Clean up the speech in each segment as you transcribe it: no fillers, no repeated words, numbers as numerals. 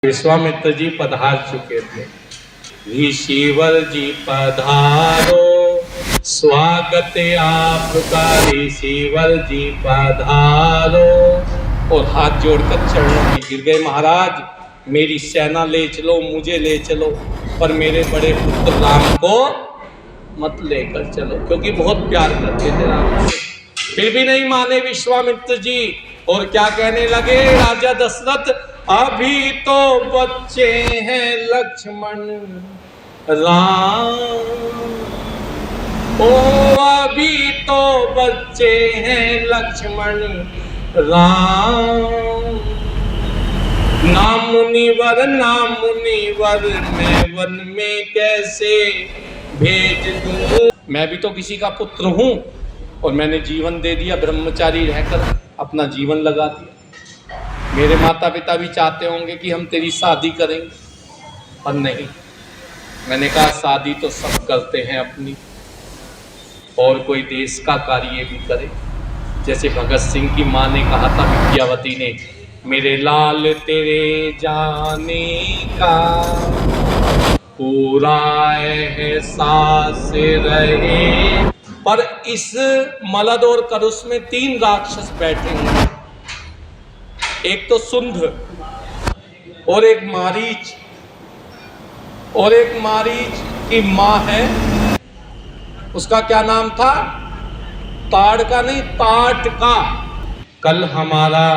विश्वामित्र जी पधार चुके थे। ऋषिवर जी पधारो, स्वागत आपका ऋषिवर जी पधारो। और हाथ जोड़कर चरणों में गिर गए। महाराज, मेरी सेना ले चलो, मुझे ले चलो, पर मेरे बड़े पुत्र राम को मत लेकर चलो, क्योंकि बहुत प्यार करते थे राम से। फिर भी नहीं माने विश्वामित्र जी, और क्या कहने लगे। राजा दशरथ, अभी तो बच्चे हैं लक्ष्मण राम, ओ अभी तो बच्चे हैं लक्ष्मण राम। ना मुनिवर मैं वन में कैसे भेज दूं। मैं भी तो किसी का पुत्र हूं, और मैंने जीवन दे दिया, ब्रह्मचारी रहकर अपना जीवन लगा दिया। मेरे माता पिता भी चाहते होंगे कि हम तेरी शादी करेंगे, पर नहीं। मैंने कहा शादी तो सब करते हैं अपनी, और कोई देश का कार्य भी करे। जैसे भगत सिंह की माँ ने कहा था, विद्यावती ने, मेरे लाल तेरे जाने का पूरा एहसास रहे। पर इस मलद और करुष में 3 राक्षस बैठे हैं। एक तो सुंध, और एक मारीच, और एक मारीच की माँ है, उसका क्या नाम था, ताड़का नहीं, ताटका। कल हमारा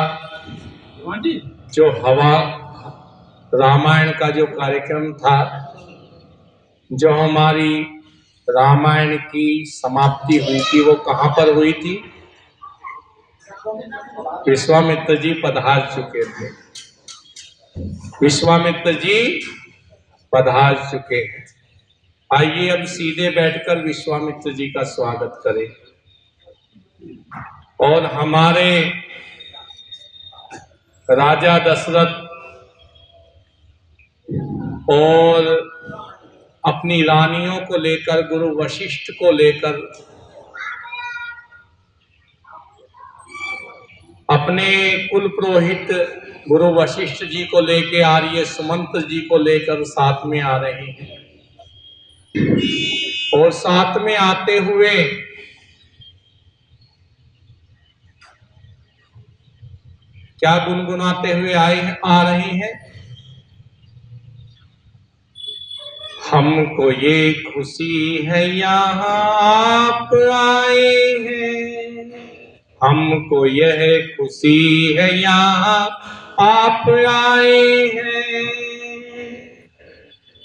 जो हवा रामायण का जो कार्यक्रम था, जो हमारी रामायण की समाप्ति हुई थी, वो कहाँ पर हुई थी। विश्वामित्र जी पधार चुके थे। विश्वामित्र जी पधार चुके हैं। आइए अब सीधे बैठकर विश्वामित्र जी का स्वागत करें, और हमारे राजा दशरथ और अपनी रानियों को लेकर, गुरु वशिष्ठ को लेकर, अपने कुल पुरोहित गुरु वशिष्ठ जी को लेकर, आर्य सुमंत्र जी को लेकर साथ में आ रहे हैं। और साथ में आते हुए क्या गुनगुनाते हुए आ रहे हैं। हमको ये खुशी है यहाँ आप आए हैं, हमको यह खुशी है यहाँ आप आए हैं।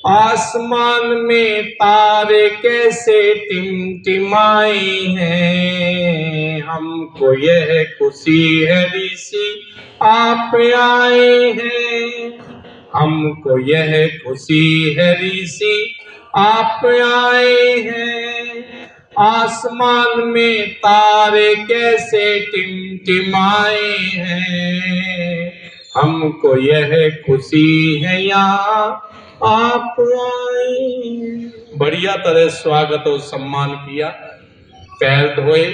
आसमान में तारे कैसे टिमटिमाए हैं, हमको यह खुशी है ऋषि आप आए हैं, हमको यह खुशी है ऋषि आप आए हैं। आसमान में तारे कैसे टिमटिमाए हैं, हमको यह खुशी है यहाँ आप आए। बढ़िया तरह स्वागत और सम्मान किया। पैर धोए,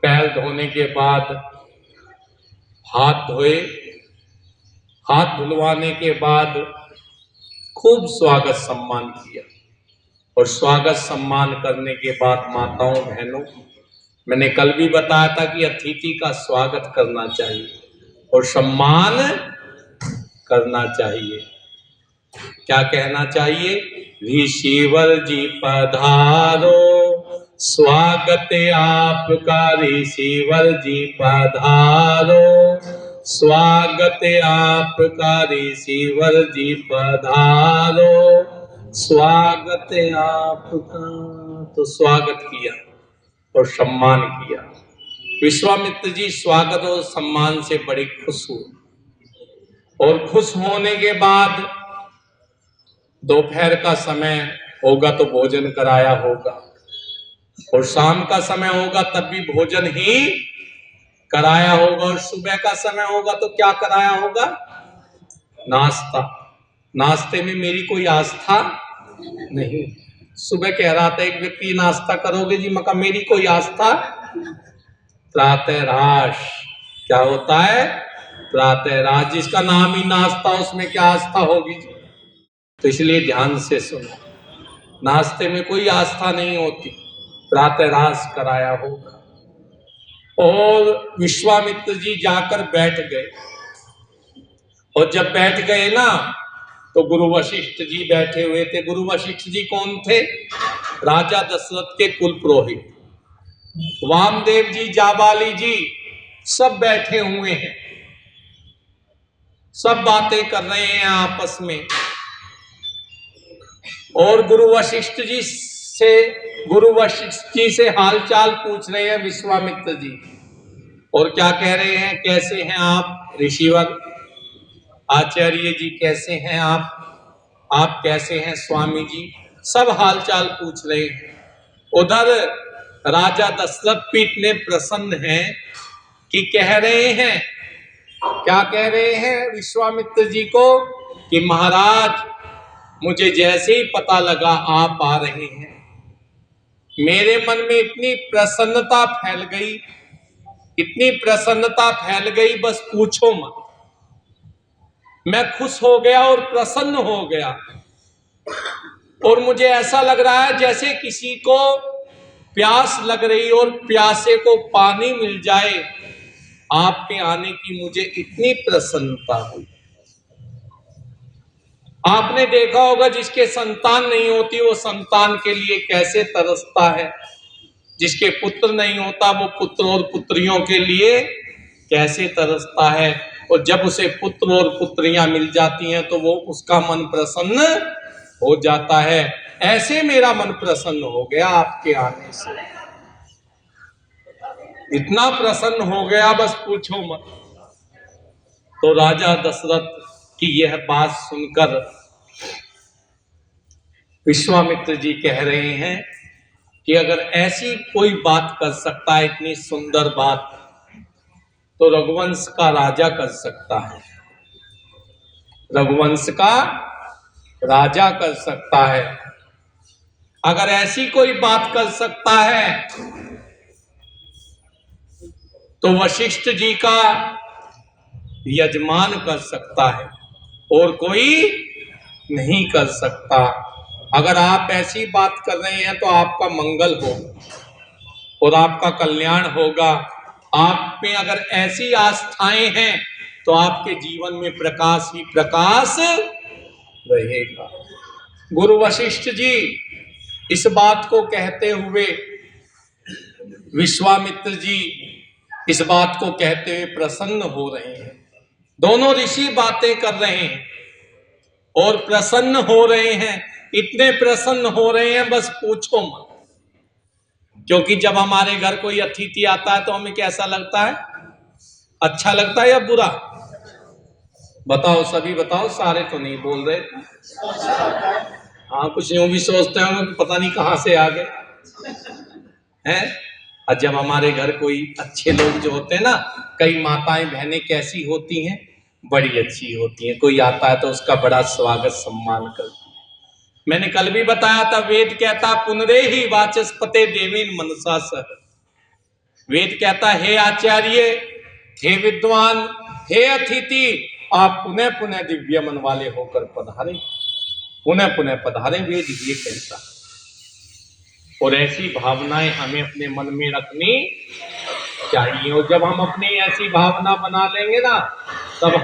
पैर धोने के बाद हाथ धोए, हाथ धुलवाने के बाद खूब स्वागत सम्मान किया। और स्वागत सम्मान करने के बाद माताओं बहनों, मैंने कल भी बताया था कि अतिथि का स्वागत करना चाहिए और सम्मान करना चाहिए। क्या कहना चाहिए। ऋषिवर जी पधारो, स्वागत आपका ऋषिवर जी पधारो, स्वागत आपका ऋषिवर जी पधारो, स्वागत आपका। तो स्वागत किया और सम्मान किया। विश्वामित्र जी स्वागत और सम्मान से बड़े खुश हुए, और खुश होने के बाद दोपहर का समय होगा तो भोजन कराया होगा, और शाम का समय होगा तब भी भोजन ही कराया होगा, और सुबह का समय होगा तो क्या कराया होगा, नाश्ता। नाश्ते में मेरी कोई आस्था नहीं। सुबह कह रहा था एक व्यक्ति, नाश्ता करोगे जी, मका मेरी कोई आस्था। प्रातः राश क्या होता है, प्रातः राज, जिसका नाम ही नाश्ता, उसमें क्या आस्था होगी जी? तो इसलिए ध्यान से सुनो, नाश्ते में कोई आस्था नहीं होती, प्रातः राज कराया होगा। और विश्वामित्र जी जाकर बैठ गए, और जब बैठ गए ना तो गुरु वशिष्ठ जी बैठे हुए थे। गुरु वशिष्ठ जी कौन थे? राजा दशरथ के कुल पुरोहित। वामदेव जी, जाबाली जी सब बैठे हुए हैं, सब बातें कर रहे हैं आपस में। और गुरु वशिष्ठ जी से हालचाल पूछ रहे हैं विश्वामित्र जी। और क्या कह रहे हैं? कैसे हैं आप ऋषिवर? आचार्य जी कैसे हैं आप कैसे हैं स्वामी जी? सब हालचाल पूछ रहे हैं। उधर राजा दशरथ भी इतने प्रसन्न हैं कि कह रहे हैं, क्या कह रहे हैं विश्वामित्र जी को? कि महाराज, मुझे जैसे ही पता लगा आप आ रहे हैं, मेरे मन में इतनी प्रसन्नता फैल गई, इतनी प्रसन्नता फैल गई, बस पूछो मत। मैं खुश हो गया और प्रसन्न हो गया, और मुझे ऐसा लग रहा है जैसे किसी को प्यास लग रही और प्यासे को पानी मिल जाए। आपके आने की मुझे इतनी प्रसन्नता हुई। आपने देखा होगा, जिसके संतान नहीं होती वो संतान के लिए कैसे तरसता है, जिसके पुत्र नहीं होता वो पुत्र और पुत्रियों के लिए कैसे तरसता है, और जब उसे पुत्र और पुत्रियां मिल जाती हैं तो वो उसका मन प्रसन्न हो जाता है। ऐसे मेरा मन प्रसन्न हो गया आपके आने से, इतना प्रसन्न हो गया बस पूछो मत। तो राजा दशरथ की यह बात सुनकर विश्वामित्र जी कह रहे हैं कि अगर ऐसी कोई बात कर सकता है, इतनी सुंदर बात, तो रघुवंश का राजा कर सकता है, रघुवंश का राजा कर सकता है। अगर ऐसी कोई बात कर सकता है तो वशिष्ठ जी का यजमान कर सकता है, और कोई नहीं कर सकता। अगर आप ऐसी बात कर रहे हैं तो आपका मंगल होगा और आपका कल्याण होगा। आप में अगर ऐसी आस्थाएं हैं तो आपके जीवन में प्रकाश ही प्रकाश रहेगा। गुरु वशिष्ठ जी इस बात को कहते हुए, विश्वामित्र जी इस बात को कहते हुए प्रसन्न हो रहे हैं। दोनों ऋषि बातें कर रहे हैं और प्रसन्न हो रहे हैं, इतने प्रसन्न हो रहे हैं बस पूछो मत। क्योंकि जब हमारे घर कोई अतिथि आता है तो हमें कैसा लगता है? अच्छा लगता है या बुरा? बताओ, सभी बताओ, सारे तो नहीं बोल रहे। हाँ, कुछ यूं भी सोचते हैं पता नहीं कहां से आ गए हैं। और जब हमारे घर कोई अच्छे लोग जो होते हैं ना, कई माताएं बहनें कैसी होती हैं? बड़ी अच्छी होती हैं। कोई आता है तो उसका बड़ा स्वागत सम्मान करती है। मैंने कल भी बताया था, वेद कहता पुनरे ही वाचस्पते देवेन मनसा सह। वेद कहता हे आचार्य, हे विद्वान, हे अतिथि, आप पुनः पुनः दिव्य मन वाले होकर पधारे, पुनः पुनः पधारे, वेद ये कहता। और ऐसी भावनाएं हमें अपने मन में रखनी चाहिए। और जब हम अपनी ऐसी भावना बना लेंगे ना, तब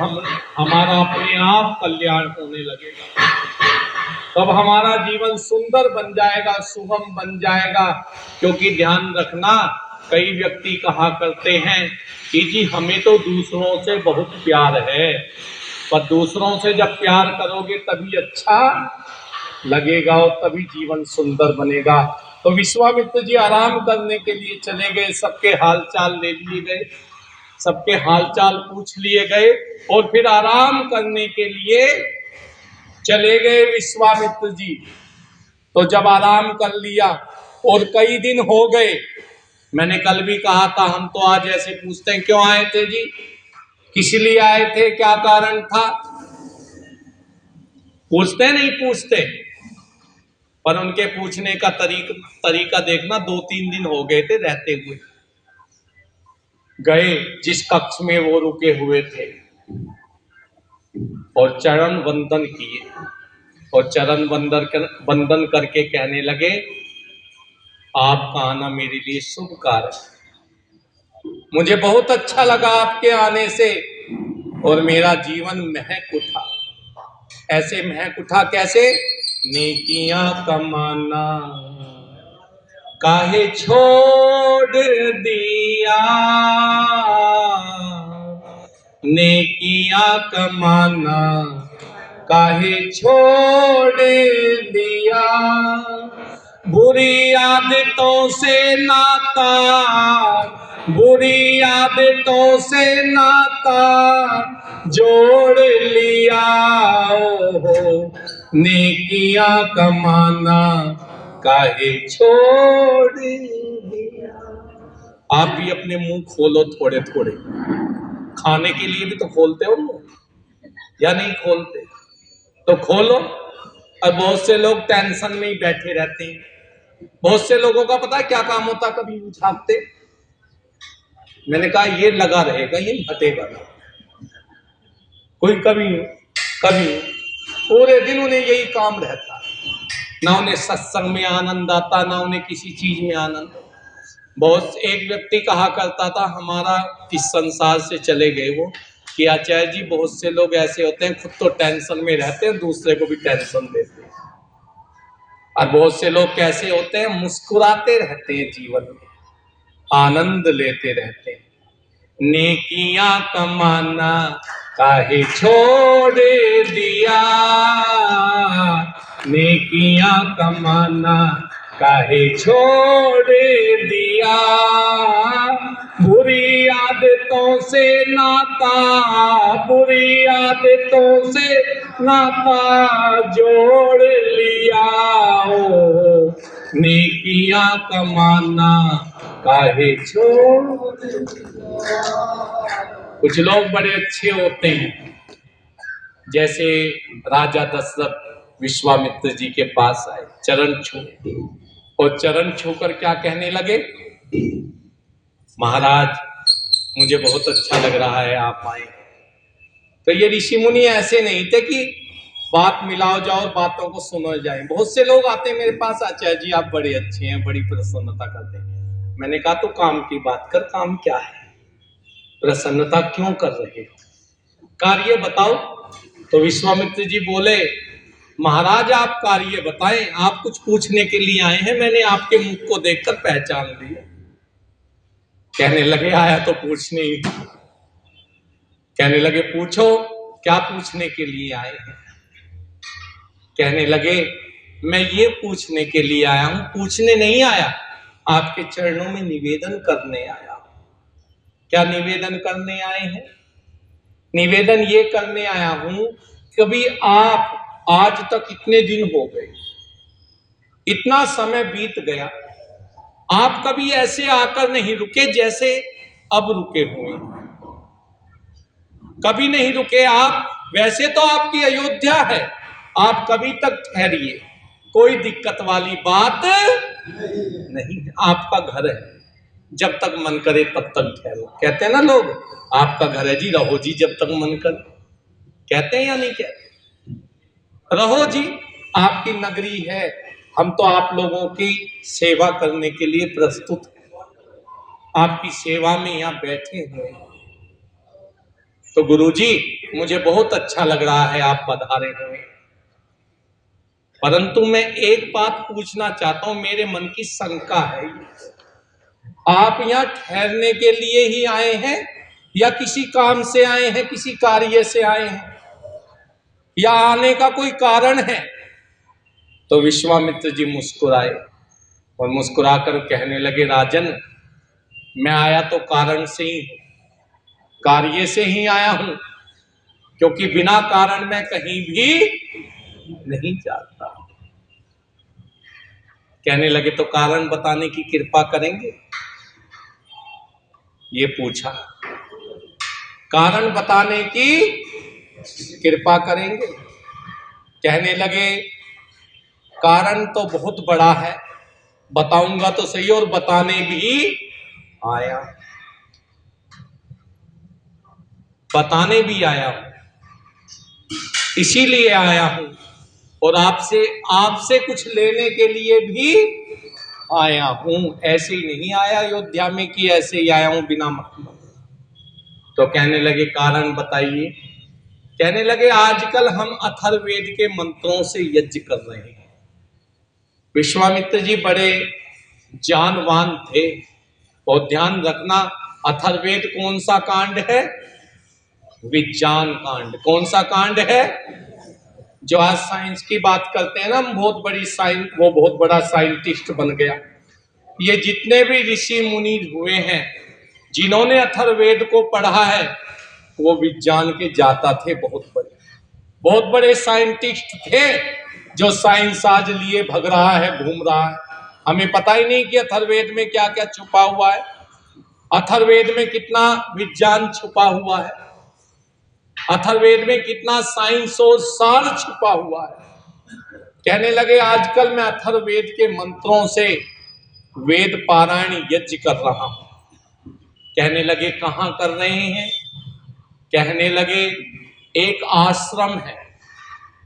हमारा अपने आप कल्याण होने लगेगा, तब हमारा जीवन सुंदर बन जाएगा, शुभम बन जाएगा। क्योंकि ध्यान रखना, कई व्यक्ति कहा करते हैं कि जी हमें तो दूसरों से बहुत प्यार है, पर दूसरों से जब प्यार करोगे तभी अच्छा लगेगा और तभी जीवन सुंदर बनेगा। तो विश्वामित्र जी आराम करने के लिए चले गए, सबके हालचाल ले लिए गए, सबके हालचाल पूछ लिए गए, और फिर आराम करने के लिए चले गए विश्वामित्र जी। तो जब आराम कर लिया और कई दिन हो गए, मैंने कल भी कहा था, हम तो आज ऐसे पूछते हैं क्यों आए थे जी, किस लिए आए थे, क्या कारण था, पूछते नहीं पूछते। पर उनके पूछने का तरीका देखना, 2-3 दिन हो गए थे रहते हुए। गए जिस कक्ष में वो रुके हुए थे, और चरण वंदन किए और चरण वंदन करके कहने लगे, आपका आना मेरे लिए शुभ कार्य, मुझे बहुत अच्छा लगा आपके आने से और मेरा जीवन महक उठा। ऐसे महक उठा कैसे? नेकियां कमाना काहे छोड़ दिया, नेकियां कमाना काहे छोड़ दिया, बुरी आदतों से नाता, बुरी आदतों से नाता जोड़ लिया, हो नेकियां कमाना काहे छोड़ दिया। आप भी अपने मुंह खोलो थोड़े थोड़े, खाने के लिए भी तो खोलते हो या नहीं खोलते? तो खोलो। और बहुत से लोग टेंशन में ही बैठे रहते हैं। बहुत से लोगों का पता है क्या काम होता, कभी उठाते, मैंने कहा ये लगा रहेगा, ये हटेगा ना, कोई कभी पूरे दिन उन्हें यही काम रहता है, ना उन्हें सत्संग में आनंद आता, ना उन्हें किसी चीज में आनंद। बहुत एक व्यक्ति कहा करता था, हमारा इस संसार से चले गए वो, कि आचार्य जी बहुत से लोग ऐसे होते हैं, खुद तो टेंशन में रहते हैं, दूसरे को भी टेंशन देते हैं। और बहुत से लोग कैसे होते हैं, मुस्कुराते रहते हैं, जीवन में आनंद लेते रहते हैं। नेकियां कमाना काहे छोड़ दिया, नेकियां कमाना काहे छोड़ दिया, बुरी आदतों से नाता, बुरी आदतों से नाता जोड़ लिया, ओ नेकियां कमाना काहे छोड़ दिया। कुछ लोग बड़े अच्छे होते हैं, जैसे राजा दशरथ विश्वामित्र जी के पास आए, चरण छू, और चरण छूकर क्या कहने लगे, महाराज मुझे बहुत अच्छा लग रहा है आप आए। तो ये ऋषि मुनि ऐसे नहीं थे कि बात मिलाओ जाओ, बातों को सुनो जाए। बहुत से लोग आते हैं मेरे पास, आचार्य जी आप बड़े अच्छे हैं, बड़ी प्रसन्नता करते हैं। मैंने कहा तो काम की बात कर, काम क्या है, प्रसन्नता क्यों कर रहे हो, कार्य बताओ। तो विश्वामित्र जी बोले, महाराज आप कार्य बताएं, आप कुछ पूछने के लिए आए हैं, मैंने आपके मुख को देखकर पहचान लिया। कहने लगे आया तो पूछने ही, कहने लगे पूछो क्या पूछने के लिए आए हैं। कहने लगे मैं ये पूछने के लिए आया हूं, पूछने नहीं आया, आपके चरणों में निवेदन करने आया। क्या निवेदन करने आए हैं? निवेदन ये करने आया हूं, कभी आप आज तक इतने दिन हो गए, इतना समय बीत गया, आप कभी ऐसे आकर नहीं रुके जैसे अब रुके हुए, कभी नहीं रुके आप। वैसे तो आपकी अयोध्या है, आप कभी तक ठहरिए, कोई दिक्कत वाली बात नहीं, आपका घर है, जब तक मन करे तब तक ठहरो। कहते हैं ना लोग, आपका घर है जी, रहो जी जब तक मन करे, कहते हैं या नहीं कहते? रहो जी, आपकी नगरी है, हम तो आप लोगों की सेवा करने के लिए प्रस्तुत हैं, आपकी सेवा में यहाँ बैठे हुए। तो गुरुजी मुझे बहुत अच्छा लग रहा है आप पधारे हुए, परंतु मैं एक बात पूछना चाहता हूं, मेरे मन की शंका है, आप यहाँ ठहरने के लिए ही आए हैं या किसी काम से आए हैं, किसी कार्य से आए हैं, या आने का कोई कारण है? तो विश्वामित्र जी मुस्कुराए और मुस्कुराकर कहने लगे, राजन मैं आया तो कारण से ही, कार्य से ही आया हूं, क्योंकि बिना कारण मैं कहीं भी नहीं जाता। कहने लगे तो कारण बताने की कृपा करेंगे? ये पूछा, कारण बताने की कृपा करेंगे? कहने लगे कारण तो बहुत बड़ा है, बताऊंगा तो सही, और बताने भी आया। बताने भी आया हूं, इसीलिए आया हूं, और आपसे कुछ लेने के लिए भी आया हूं। ऐसे ही नहीं आया अयोध्या में कि ऐसे ही आया हूं बिना मतलब। तो कहने लगे कारण बताइए। कहने लगे आजकल हम अथर्ववेद के मंत्रों से यज्ञ कर रहे हैं। विश्वामित्र जी बड़े जानवान थे, और ध्यान रखना अथर्ववेद कौन सा कांड है? विज्ञान कांड। कौन सा कांड है? जो आज साइंस की बात करते हैं ना, हम बहुत बड़ी साइंस, वो बहुत बड़ा साइंटिस्ट बन गया। ये जितने भी ऋषि मुनि हुए हैं जिन्होंने अथर्ववेद को पढ़ा है, वो विज्ञान के जाता थे, बहुत बड़े साइंटिस्ट थे। जो साइंस आज लिए भग रहा है, घूम रहा है, हमें पता ही नहीं कि अथर्ववेद में क्या क्या छुपा हुआ है, अथर्ववेद में कितना विज्ञान छुपा हुआ है, अथर्ववेद में कितना साइंस और सार छुपा हुआ है। कहने लगे आजकल मैं अथर्ववेद के मंत्रों से वेद पारायण यज्ञ कर रहा हूं। कहने लगे कहां कर रहे हैं? कहने लगे एक आश्रम है,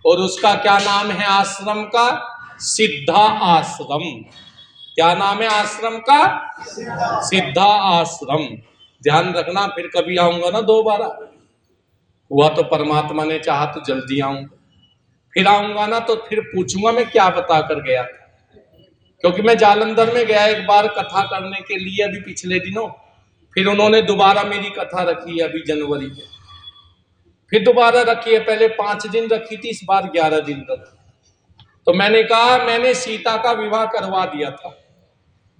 और उसका क्या नाम है आश्रम का? सिद्धा आश्रम। क्या नाम है आश्रम का? सिद्धा आश्रम। ध्यान रखना, फिर कभी आऊंगा ना दोबारा, हुआ तो परमात्मा ने चाहा तो जल्दी आऊंगा, फिर आऊंगा ना तो फिर पूछूंगा मैं क्या बता कर गया था। क्योंकि मैं जालंधर में गया एक बार कथा करने के लिए अभी पिछले दिनों, फिर उन्होंने दोबारा मेरी कथा रखी है अभी जनवरी में, फिर दोबारा रखी है। पहले 5 दिन रखी थी, इस बार 11 दिन रखी। तो मैंने कहा मैंने सीता का विवाह करवा दिया था,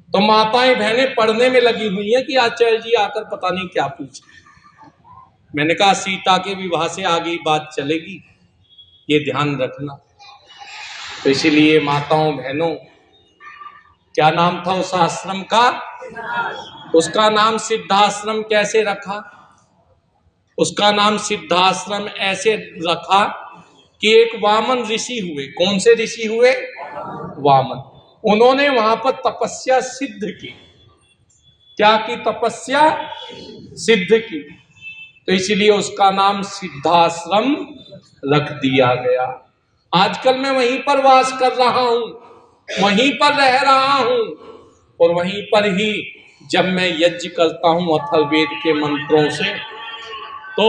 तो माताएं बहनें पढ़ने में लगी हुई हैं कि आचार्य जी आकर पता नहीं क्या पूछे। मैंने कहा सीता के विवाह से आगे बात चलेगी, ये ध्यान रखना। तो इसीलिए माताओं बहनों, क्या नाम था उस आश्रम का? उसका नाम सिद्धाश्रम। कैसे रखा? उसका नाम सिद्धाश्रम ऐसे रखा कि एक वामन ऋषि हुए। कौन से ऋषि हुए? वामन। उन्होंने वहां पर तपस्या सिद्ध की। क्या की? तपस्या सिद्ध की। तो इसीलिए उसका नाम सिद्धाश्रम रख दिया गया। आजकल मैं वहीं पर वास कर रहा हूं, वहीं पर रह रहा हूं, और वहीं पर ही जब मैं यज्ञ करता हूं अथर्ववेद के मंत्रों से, तो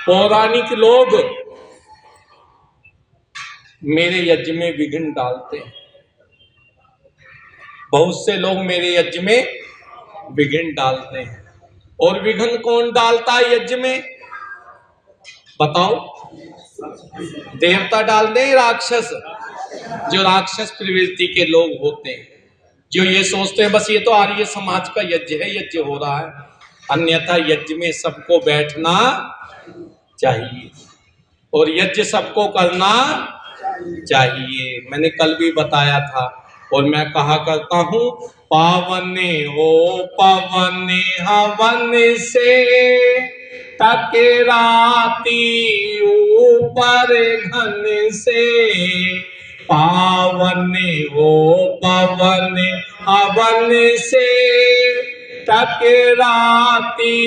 पौराणिक लोग मेरे यज्ञ में विघ्न डालते हैं। बहुत से लोग मेरे यज्ञ में विघ्न डालते हैं। और विघ्न कौन डालता है यज्ञ में? बताओ। देवता डाल दे, राक्षस? जो राक्षस प्रवृत्ति के लोग होते हैं, जो ये सोचते हैं बस ये तो आर्य समाज का यज्ञ है, यज्ञ हो रहा है, अन्यथा यज्ञ में सबको बैठना चाहिए और यज्ञ सबको करना चाहिए। मैंने कल भी बताया था, और मैं कहा करता हूं, पावने हो पवने हवन से, टकराती ऊपर घन से। पावने हो पवने हवन से, टकराती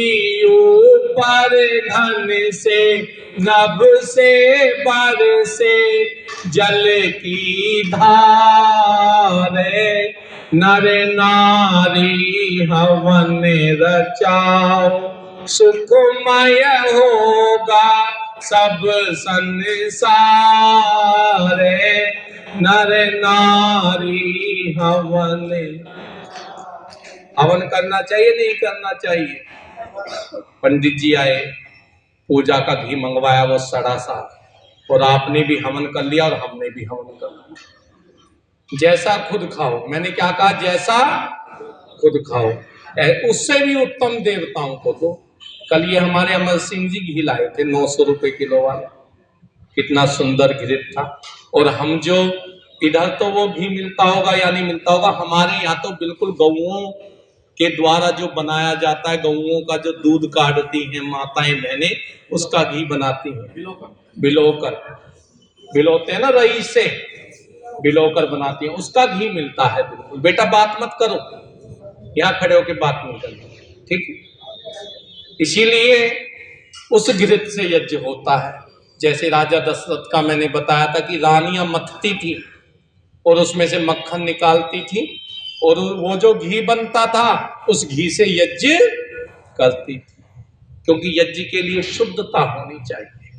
ऊपर घन से। नभ से बरसे जल की धारे, नर नारी हवन रचाओ। सुखमय होगा सब संसारे, नर नारी हवन। हवन करना चाहिए नहीं करना चाहिए? पंडित जी आए, पूजा का घी मंगवाया, वो सड़ा सा, और आपने भी हवन कर लिया और हमने भी हवन कर लिया। जैसा खुद खाओ। मैंने क्या कहा? जैसा खुद खाओ। उससे भी उत्तम देवताओं को दो। कल ये हमारे अमर सिंह जी घी लाए थे 900 रुपए किलो वाला, कितना सुंदर घी था। और हम जो इधर तो वो घी मिलता होगा या नहीं मिलता होगा, हमारे यहाँ तो बिल्कुल गौओं के द्वारा जो बनाया जाता है, गौओं का जो दूध काटती हैं माताएं बहनें, उसका घी बनाती हैं। बिलोते हैं ना, रई से बिलोकर बनाती हैं, उसका घी मिलता है। बिल्कुल बेटा बात मत करो, यहाँ खड़े होके बात नहीं करना, ठीक है? इसीलिए उस घृत से यज्ञ होता है। जैसे राजा दशरथ का मैंने बताया था कि रानियां मथती थी और उसमें से मक्खन निकालती थी, और वो जो घी बनता था उस घी से यज्ञ करती थी, क्योंकि यज्ञ के लिए शुद्धता होनी चाहिए,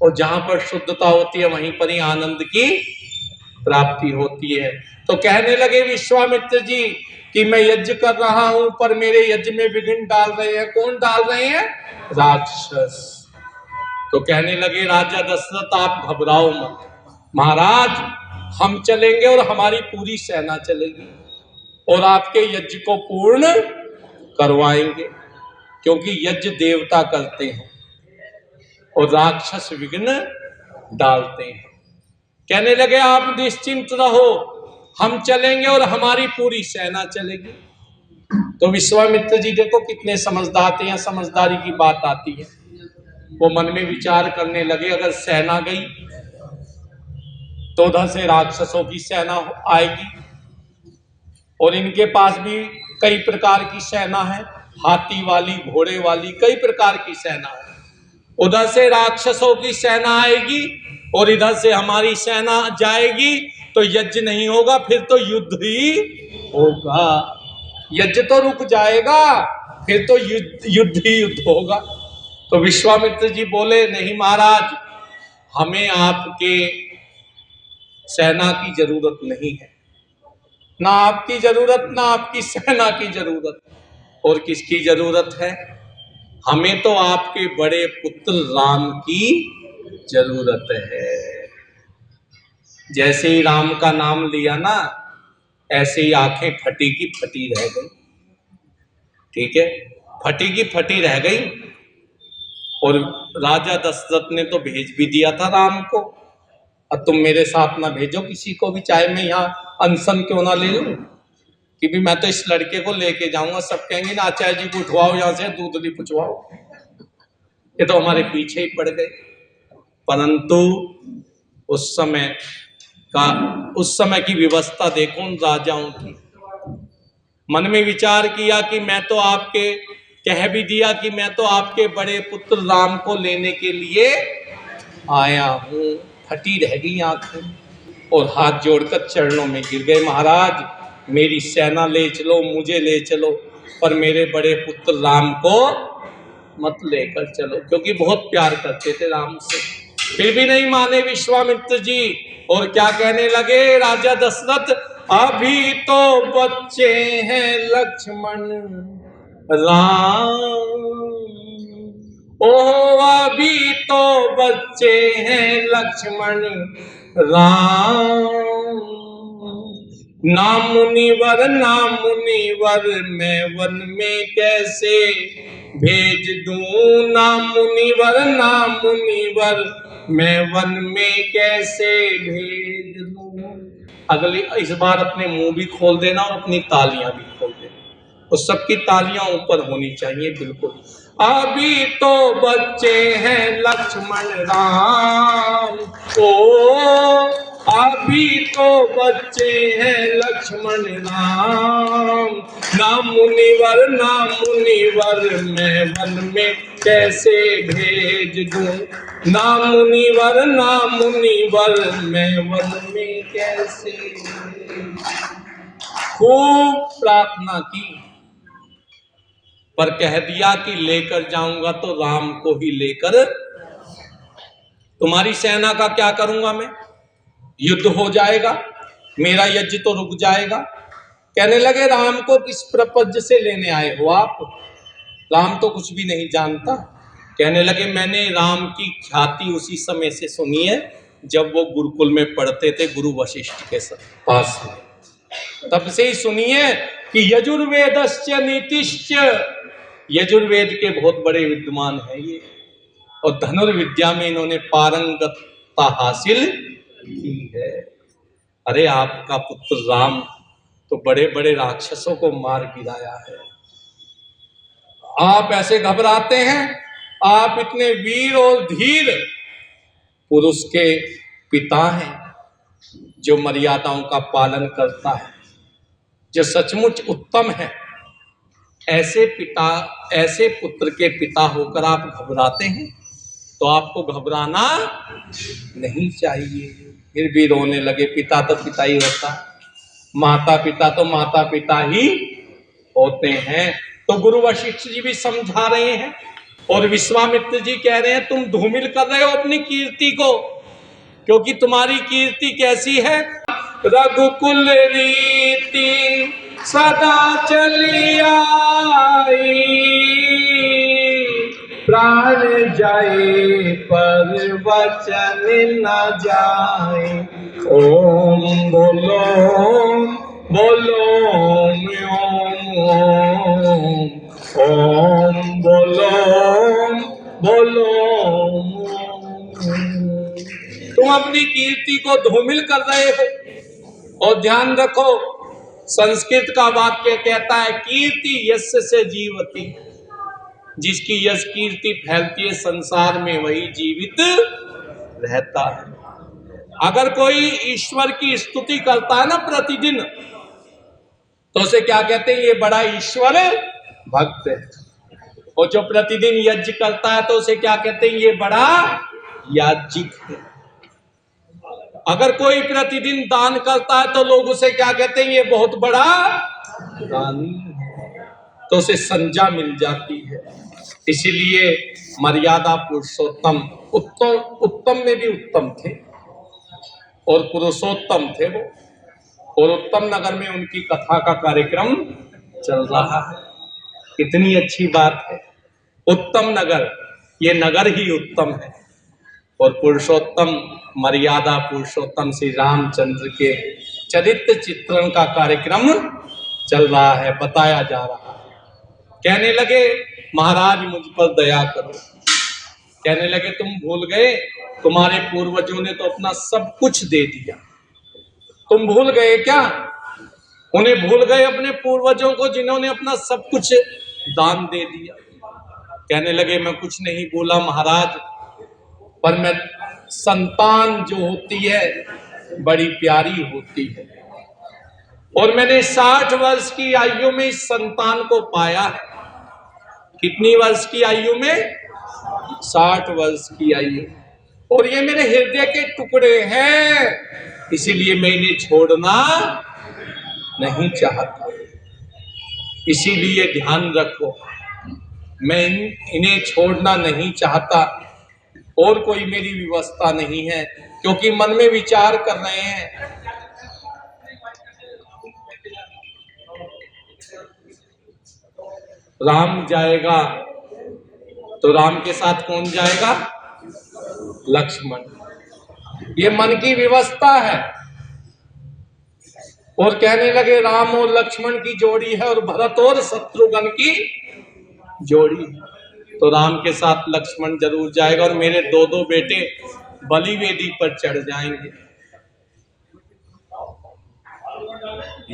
और जहां पर शुद्धता होती है वहीं पर ही आनंद की प्राप्ति होती है। तो कहने लगे विश्वामित्र जी कि मैं यज्ञ कर रहा हूं, पर मेरे यज्ञ में विघ्न डाल रहे हैं। कौन डाल रहे हैं? राक्षस। तो कहने लगे राजा दशरथ आप घबराओ मत, महाराज हम चलेंगे और हमारी पूरी सेना चलेगी और आपके यज्ञ को पूर्ण करवाएंगे, क्योंकि यज्ञ देवता करते हैं और राक्षस विघ्न डालते हैं। कहने लगे आप निश्चिंत रहो, हम चलेंगे और हमारी पूरी सेना चलेगी। तो विश्वामित्र जी देखो कितने समझदार थे, या समझदारी की बात आती है। वो मन में विचार करने लगे अगर सेना गई तो उधर से राक्षसों की सेना आएगी, और इनके पास भी कई प्रकार की सेना है, हाथी वाली, घोड़े वाली, कई प्रकार की सेना है। उधर से राक्षसों की सेना आएगी और इधर से हमारी सेना जाएगी, तो यज्ञ नहीं होगा, फिर तो युद्ध ही होगा। यज्ञ तो रुक जाएगा, फिर तो युद्ध ही युद्ध होगा। तो विश्वामित्र जी बोले नहीं महाराज, हमें आपके सेना की जरूरत नहीं है, ना आपकी जरूरत ना आपकी सेना की जरूरत। और किसकी जरूरत है? हमें तो आपके बड़े पुत्र राम की जरूरत है। जैसे ही राम का नाम लिया ना, ऐसे ही आंखें फटी की फटी रह गई। ठीक है, फटी की फटी रह गई। और राजा दशरथ ने तो भेज भी दिया था राम को, अब तुम मेरे साथ ना भेजो किसी को भी, चाहे मैं यहाँ अनशन क्यों ना ले लूं, कि भी मैं तो इस लड़के को लेके जाऊंगा। सब कहेंगे ना आचार्य जी को उठवाओ यहाँ से, दूध नहीं पुछवाओ। ये तो हमारे पीछे ही पड़ गए। परंतु उस समय की व्यवस्था देखो उन राजाओं की। मन में विचार किया कि मैं तो आपके, कह भी दिया कि मैं तो आपके बड़े पुत्र राम को लेने के लिए आया हूं। फटी रह गई आंखें और हाथ जोड़कर चरणों में गिर गए, महाराज मेरी सेना ले चलो, मुझे ले चलो, पर मेरे बड़े पुत्र राम को मत लेकर चलो, क्योंकि बहुत प्यार करते थे राम से। फिर भी नहीं माने विश्वामित्र जी, और क्या कहने लगे राजा दशरथ, अभी तो बच्चे हैं लक्ष्मण राम, ओ अभी तो बच्चे हैं लक्ष्मण राम, ना मुनिवर मैं वन में कैसे भेज दूं, ना मुनिवर मैं वन में कैसे भेज दूं। अगली इस बार अपने मुंह भी खोल देना और अपनी तालियां भी खोल देना, और सबकी तालियां ऊपर होनी चाहिए बिल्कुल। अभी तो बच्चे हैं लक्ष्मण राम, ओ अभी तो बच्चे हैं लक्ष्मण राम, ना मुनिवर मैं वन में कैसे भेज दूं, ना मुनिवर मैं वन में कैसे। खूब प्रार्थना की, पर कह दिया कि लेकर जाऊंगा तो राम को ही लेकर, तुम्हारी सेना का क्या करूंगा मैं, युद्ध हो जाएगा, मेरा यज्ञ तो रुक जाएगा। कहने लगे राम को किस प्रपंच से लेने आए हो आप, राम तो कुछ भी नहीं जानता। कहने लगे मैंने राम की ख्याति उसी समय से सुनी है जब वो गुरुकुल में पढ़ते थे गुरु वशिष्ठ के पास में, तब से ही सुनी है कि यजुर्वेदस्य नीतिश्च, यजुर्वेद के बहुत बड़े विद्वान हैं ये, और धनुर्विद्या में इन्होंने पारंगतता हासिल की है। अरे आपका पुत्र राम तो बड़े बड़े राक्षसों को मार गिराया है, आप ऐसे घबराते हैं? आप इतने वीर और धीर पुरुष के पिता हैं, जो मर्यादाओं का पालन करता है, जो सचमुच उत्तम है, ऐसे पुत्र के पिता होकर आप घबराते हैं, तो आपको घबराना नहीं चाहिए। फिर भी रोने लगे। पिता तो पिता ही होता है, माता पिता तो माता पिता ही होते हैं। तो गुरु वशिष्ठ जी भी समझा रहे हैं और विश्वामित्र जी कह रहे हैं तुम धूमिल कर रहे हो अपनी कीर्ति को, क्योंकि तुम्हारी कीर्ति कैसी है? रघुकुल रीति सदा चली आई, प्राण जाए पर वचन न जाए। ओम बोलो बोलो ओम, ओम बोलो बोलो। तुम अपनी कीर्ति को धूमिल कर रहे हो। और ध्यान रखो, संस्कृत का वाक्य कहता है कीर्ति यस्य से जीवति, जिसकी यश कीर्ति फैलती है संसार में वही जीवित रहता है। अगर कोई ईश्वर की स्तुति करता है ना प्रतिदिन, तो उसे क्या कहते हैं? ये बड़ा ईश्वर भक्त है। और जो प्रतिदिन यज्ञ करता है तो उसे क्या कहते हैं? ये बड़ा याज्ञिक है। अगर कोई प्रतिदिन दान करता है तो लोग उसे क्या कहते हैं? ये बहुत बड़ा दानी है। तो उसे संज्ञा मिल जाती है। इसीलिए मर्यादा पुरुषोत्तम, उत्तम में भी उत्तम थे और पुरुषोत्तम थे वो। और उत्तम नगर में उनकी कथा का कार्यक्रम चल रहा है। कितनी अच्छी बात है। उत्तम नगर, ये नगर ही उत्तम है। और पुरुषोत्तम, मर्यादा पुरुषोत्तम श्री रामचंद्र के चरित्र चित्रण का कार्यक्रम चल रहा है, बताया जा रहा है। कहने लगे महाराज मुझ पर दया करो। कहने लगे तुम भूल गए, तुम्हारे पूर्वजों ने तो अपना सब कुछ दे दिया, तुम भूल गए क्या? उन्हें भूल गए अपने पूर्वजों को जिन्होंने अपना सब कुछ दान दे दिया। कहने लगे मैं कुछ नहीं भूला महाराज, पर मैं संतान जो होती है बड़ी प्यारी होती है। और मैंने 60 वर्ष की आयु में इस संतान को पाया है। कितनी वर्ष की आयु में? 60 वर्ष की आयु। और ये मेरे हृदय के टुकड़े हैं, इसीलिए मैं इन्हें छोड़ना नहीं चाहता। इसीलिए ध्यान रखो, मैं इन्हें छोड़ना नहीं चाहता। और कोई मेरी व्यवस्था नहीं है, क्योंकि मन में विचार कर रहे हैं राम जाएगा तो राम के साथ कौन जाएगा? लक्ष्मण। ये मन की व्यवस्था है। और कहने लगे राम और लक्ष्मण की जोड़ी है और भरत और शत्रुघ्न की जोड़ी है, तो राम के साथ लक्ष्मण जरूर जाएगा और मेरे 2 बेटे बलि वेदी पर चढ़ जाएंगे।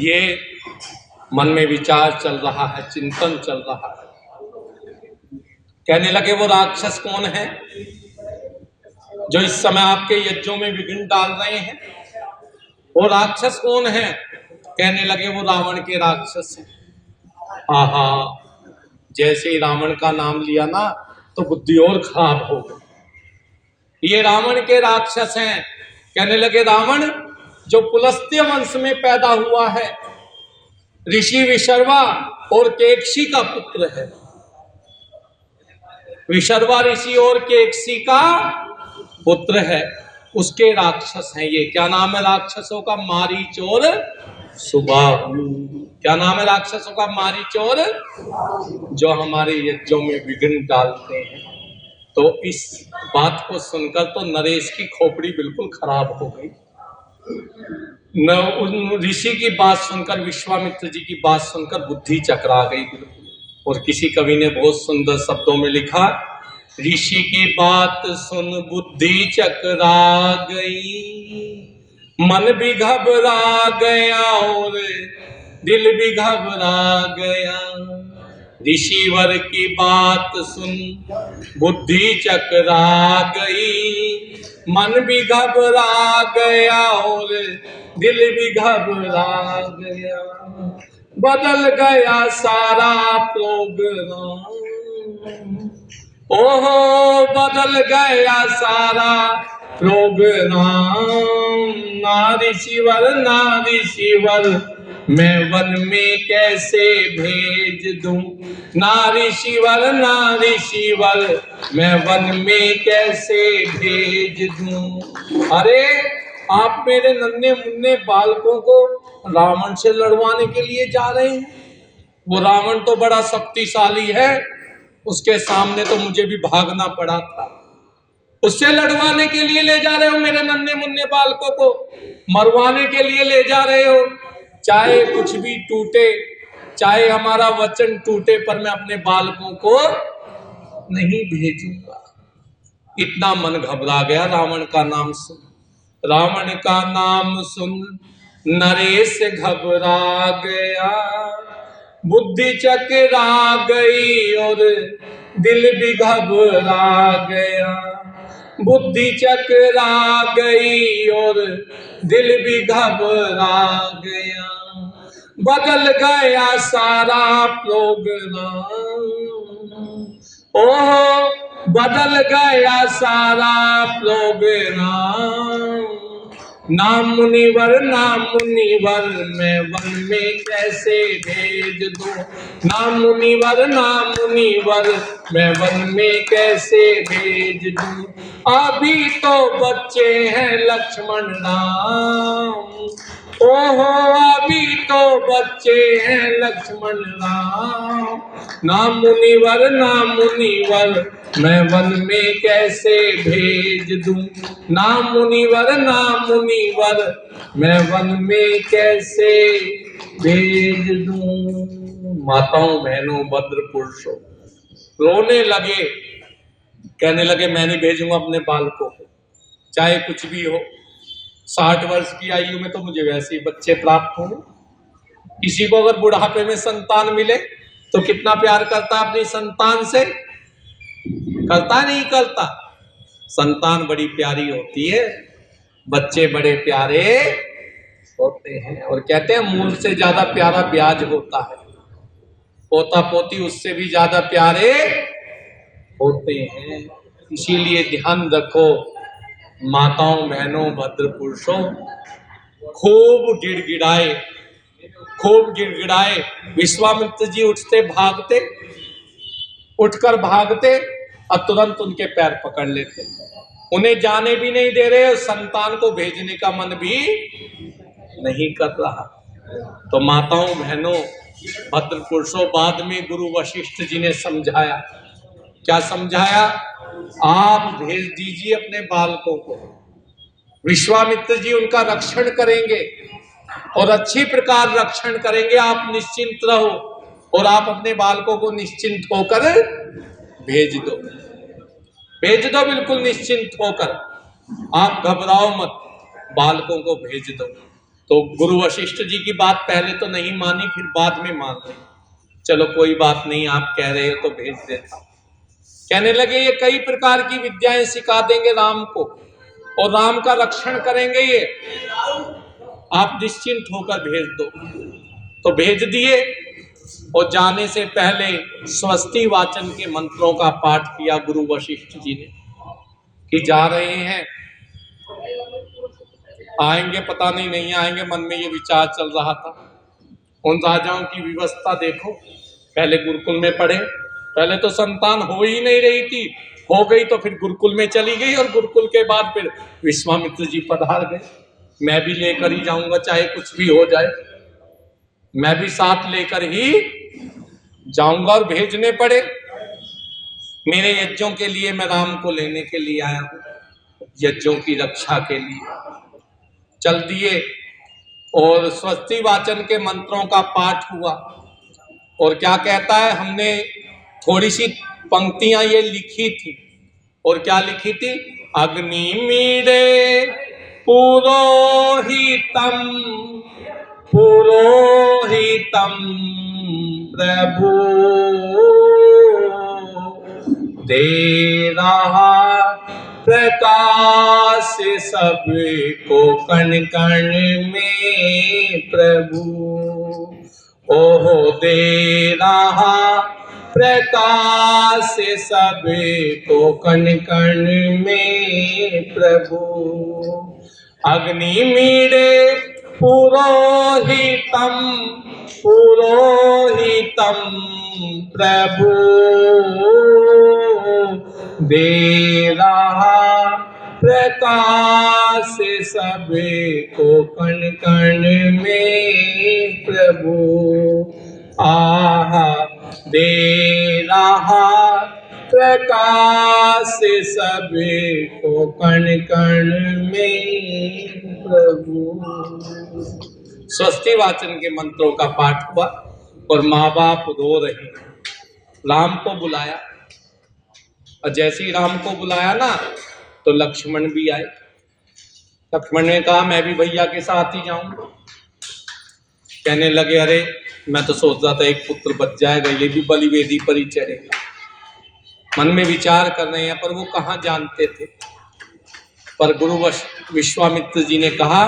ये मन में विचार चल रहा है, चिंतन चल रहा है। कहने लगे वो राक्षस कौन है जो इस समय आपके यज्ञों में विघ्न डाल रहे हैं? वो राक्षस कौन है? कहने लगे वो रावण के राक्षस हैं। आहा, जैसे ही रावण का नाम लिया ना तो बुद्धि और खराब हो गई। ये रावण के राक्षस हैं। कहने लगे रावण जो पुलस्त्य वंश में पैदा हुआ है, ऋषि विशर्वा और केकसी का पुत्र है। विशर्वा ऋषि और केकसी का पुत्र है, उसके राक्षस हैं ये। क्या नाम है राक्षसों का? मारीच और सुबाहु। क्या नाम है राक्षसों का? मारीच और, जो हमारे यज्ञों में विघ्न डालते हैं। तो इस बात को सुनकर तो नरेश की खोपड़ी बिल्कुल खराब हो गई। उन ऋषि की बात सुनकर, विश्वामित्र जी की बात सुनकर बुद्धि चकरा गई बिल्कुल। और किसी कवि ने बहुत सुंदर शब्दों में लिखा, ऋषि की बात सुन बुद्धि चकरा गई, मन भी घबरा गया और दिल भी घबरा गया। ऋषिवर की बात सुन बुद्धि चकरा गई, मन भी घबरा गया और दिल भी घबरा गया। बदल गया सारा प्रोग्राम। ओहो बदल गया सारा प्रोग्राम। नारी शिवर मैं वन में कैसे भेज दूं। नारी शिवर मैं वन में कैसे भेज दूं। अरे आप मेरे नन्हे मुन्ने बालकों को रावण से लड़वाने के लिए जा रहे हैं। वो रावण तो बड़ा शक्तिशाली है, उसके सामने तो मुझे भी भागना पड़ा था। उससे लड़वाने के लिए ले जा रहे हो मेरे नन्हे मुन्ने बालकों को, मरवाने के लिए ले जा रहे हो। चाहे कुछ भी टूटे, चाहे हमारा वचन टूटे, पर मैं अपने बालकों को नहीं भेजूंगा। इतना मन घबरा गया रावण का नाम सुन। रावण का नाम सुन नरेश घबरा गया। बुद्धि चकरा गई और दिल भी घबरा गया। बुद्धि चकरा गई और दिल भी घबरा गया। बदल गया सारा प्रोग्राम। ओहो बदल गया सारा प्रोग्राम। नाम मुनिवर मैं वन में कैसे भेज दूं। नाम मुनिवर मैं वन में कैसे भेज दूं। अभी तो बच्चे हैं लक्ष्मण राम। ओहो अभी तो बच्चे हैं लक्ष्मण राम। नाम मुनिवर मैं वन में कैसे भेज दूं। नाम मुनिवर मैं वन में कैसे भेज दूं। माताओं बहनों भद्र पुरुषों रोने लगे, कहने लगे मैं नहीं भेजूंगा अपने बालकों को, चाहे कुछ भी हो। 60 वर्ष की आयु में तो मुझे वैसे ही बच्चे प्राप्त होंगे। किसी को अगर बुढ़ापे में संतान मिले तो कितना प्यार करता है अपनी संतान से, करता नहीं करता। संतान बड़ी प्यारी होती है, बच्चे बड़े प्यारे होते हैं। और कहते हैं मूल से ज्यादा प्यारा ब्याज होता है, पोता पोती उससे भी ज्यादा प्यारे होते हैं। इसीलिए ध्यान रखो माताओं बहनों भद्र पुरुषों, खूब गिड़गिड़ाए। विश्वामित्र जी उठकर भागते और तुरंत उनके पैर पकड़ लेते। उन्हें जाने भी नहीं दे रहे और संतान को भेजने का मन भी नहीं कर रहा। तो माताओं बहनों भद्र पुरुषों, बाद में गुरु वशिष्ठ जी ने समझाया। क्या समझाया? आप भेज दीजिए अपने बालकों को, विश्वामित्र जी उनका रक्षण करेंगे और अच्छी प्रकार रक्षण करेंगे। आप निश्चिंत रहो और आप अपने बालकों को निश्चिंत होकर भेज दो, बिल्कुल निश्चिंत होकर। आप घबराओ मत, बालकों को भेज दो। तो गुरु वशिष्ठ जी की बात पहले तो नहीं मानी, फिर बाद में मान ली। चलो कोई बात नहीं, आप कह रहे हो तो भेज देता हूं। कहने लगे ये कई प्रकार की विद्याएं सिखा देंगे राम को और राम का रक्षण करेंगे ये, आप निश्चिंत होकर भेज दो। तो भेज दिए और जाने से पहले स्वस्ति वाचन के मंत्रों का पाठ किया गुरु वशिष्ठ जी ने कि जा रहे हैं, आएंगे पता नहीं आएंगे। मन में ये विचार चल रहा था। उन राजाओं की व्यवस्था देखो, पहले गुरुकुल में पढ़े, पहले तो संतान हो ही नहीं रही थी, हो गई तो फिर गुरुकुल में चली गई और गुरुकुल के बाद फिर विश्वामित्र जी पधार गए। मैं भी लेकर ही जाऊंगा, चाहे कुछ भी हो जाए, मैं भी साथ लेकर ही जाऊंगा। और भेजने पड़े मेरे यज्ञों के लिए, मैं राम को लेने के लिए आया हूं, यज्ञों की रक्षा के लिए। चल दिए और स्वस्ति वाचन के मंत्रों का पाठ हुआ। और क्या कहता है, हमने थोड़ी सी पंक्तियां ये लिखी थी। और क्या लिखी थी? अग्नि मीरे पुरोहितम प्रभु दे रहा प्रकाश सबको कण कण में प्रभु। ओहो दे रहा प्रकाश सबको कण कण में प्रभु। अग्नि मीडे पुरोहितम पुरोहितम प्रभु दे रहा प्रकाश सबको कण कण में प्रभु। आहा दे रहा प्रकाश सबको कण कण में प्रभु। स्वस्ति वाचन के मंत्रों का पाठ हुआ और माँ बाप रो रहे। राम को बुलाया और जैसे ही राम को बुलाया ना तो लक्ष्मण भी आए। लक्ष्मण ने कहा मैं भी भैया के साथ ही जाऊंगा। कहने लगे अरे मैं तो सोच रहा था एक पुत्र बच जाएगा, ये भी बलिवेदी पर ही चढ़ेगा। मन में विचार कर रहे हैं, पर वो कहाँ जानते थे। पर गुरु विश्वामित्र जी ने कहा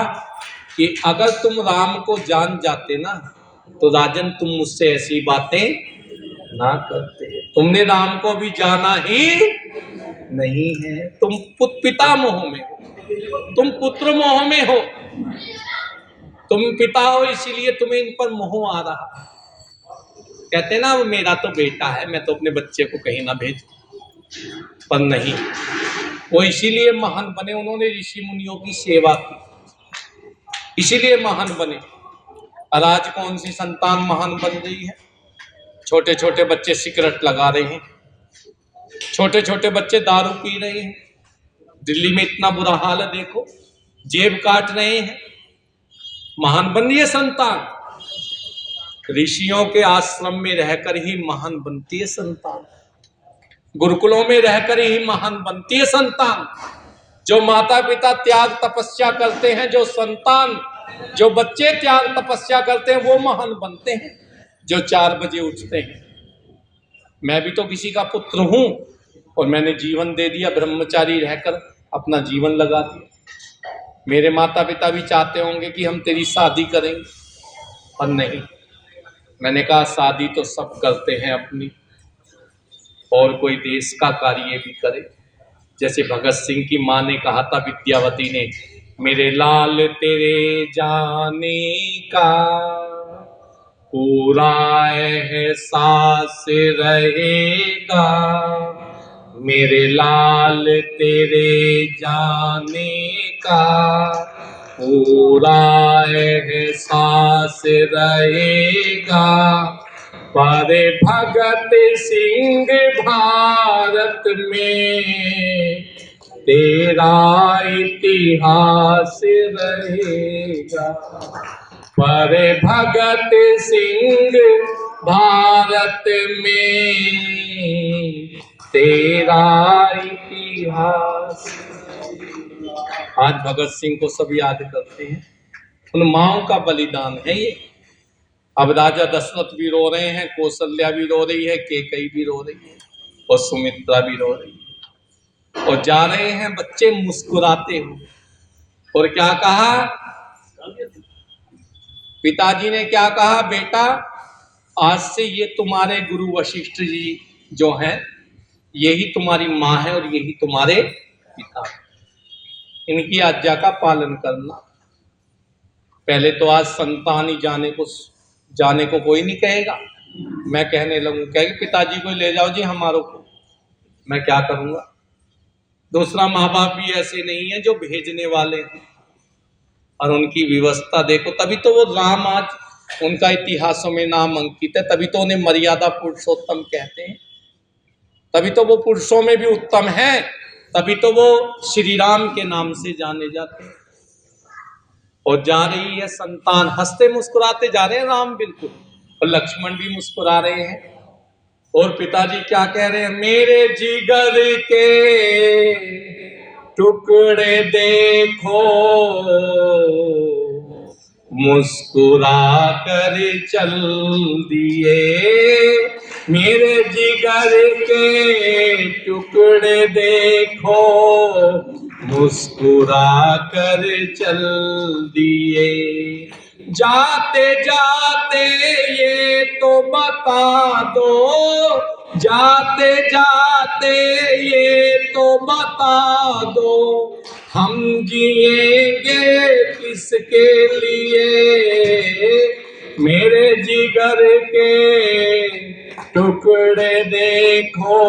कि अगर तुम राम को जान जाते ना तो राजन तुम मुझसे ऐसी बातें ना करते। तुमने राम को भी जाना ही नहीं है। तुम पिता मोह में हो, तुम पुत्र मोह में हो, तुम पिता हो इसीलिए तुम्हें इन पर मोह आ रहा। कहते ना वो मेरा तो बेटा है, मैं तो अपने बच्चे को कहीं ना भेजूं। पर नहीं, वो इसीलिए महान बने, उन्होंने ऋषि मुनियों की सेवा की, इसीलिए महान बने। और आज कौन सी संतान महान बन रही है? छोटे छोटे बच्चे सिगरेट लगा रहे हैं, छोटे छोटे बच्चे दारू पी रहे हैं। दिल्ली में इतना बुरा हाल है, देखो जेब काट रहे हैं। महान बन रही है संतान। ऋषियों के आश्रम में रहकर ही महान बनती है संतान, गुरुकुलों में रहकर ही महान बनती है संतान। जो माता पिता त्याग तपस्या करते हैं, जो संतान जो बच्चे त्याग तपस्या करते हैं, वो महान बनते हैं। जो 4 बजे उठते हैं। मैं भी तो किसी का पुत्र हूं और मैंने जीवन दे दिया, ब्रह्मचारी रहकर अपना जीवन लगा दिया। मेरे माता पिता भी चाहते होंगे कि हम तेरी शादी करेंगे, पर नहीं। मैंने कहा शादी तो सब करते हैं अपनी, और कोई देश का कार्य भी करे। जैसे भगत सिंह की माँ ने कहा था विद्यावती ने, मेरे लाल तेरे जाने का पूरा एहसास रहेगा, मेरे लाल तेरे जाने का पूरा एहसास रहेगा। पर भगत सिंह भारत में तेरा इतिहास रहेगा। पर भगत सिंह भारत में तेरा इतिहास। आज भगत सिंह को सब याद करते हैं, उन माओं का बलिदान है ये। अब राजा दशरथ भी रो रहे हैं, कौशल्या भी रो रही है, कैकेयी भी रो रही है और सुमित्रा भी रो रही है। और जा रहे हैं बच्चे मुस्कुराते हुए। और क्या कहा पिताजी ने? क्या कहा, बेटा आज से ये तुम्हारे गुरु वशिष्ठ जी जो हैं, यही तुम्हारी माँ है और यही तुम्हारे पिता। इनकी आज्ञा का पालन करना। पहले तो आज संतान ही जाने को कोई नहीं कहेगा। मैं कहने लगूं, कहेंगे पिताजी को ले जाओ जी हमारों को, मैं क्या करूंगा। दूसरा, माँ बाप भी ऐसे नहीं है जो भेजने वाले हैं। और उनकी व्यवस्था देखो, तभी तो वो राम आज उनका इतिहासों में नाम अंकित है, तभी तो उन्हें मर्यादा पुरुषोत्तम कहते हैं, तभी तो वो पुरुषों में भी उत्तम है, तभी तो वो श्री राम के नाम से जाने जाते हैं। और जा रही है संतान, हंसते मुस्कुराते जा रहे हैं राम बिल्कुल, और लक्ष्मण भी मुस्कुरा रहे हैं। और पिताजी क्या कह रहे हैं, मेरे जिगर के टुकड़े देखो मुस्कुरा कर चल दिए, मेरे जिगर के टुकड़े देखो मुस्कुरा कर चल दिए। जाते जाते ये तो बता दो, जाते जाते ये तो बता दो, हम जिएंगे किसके लिए, मेरे जिगर के टुकड़े देखो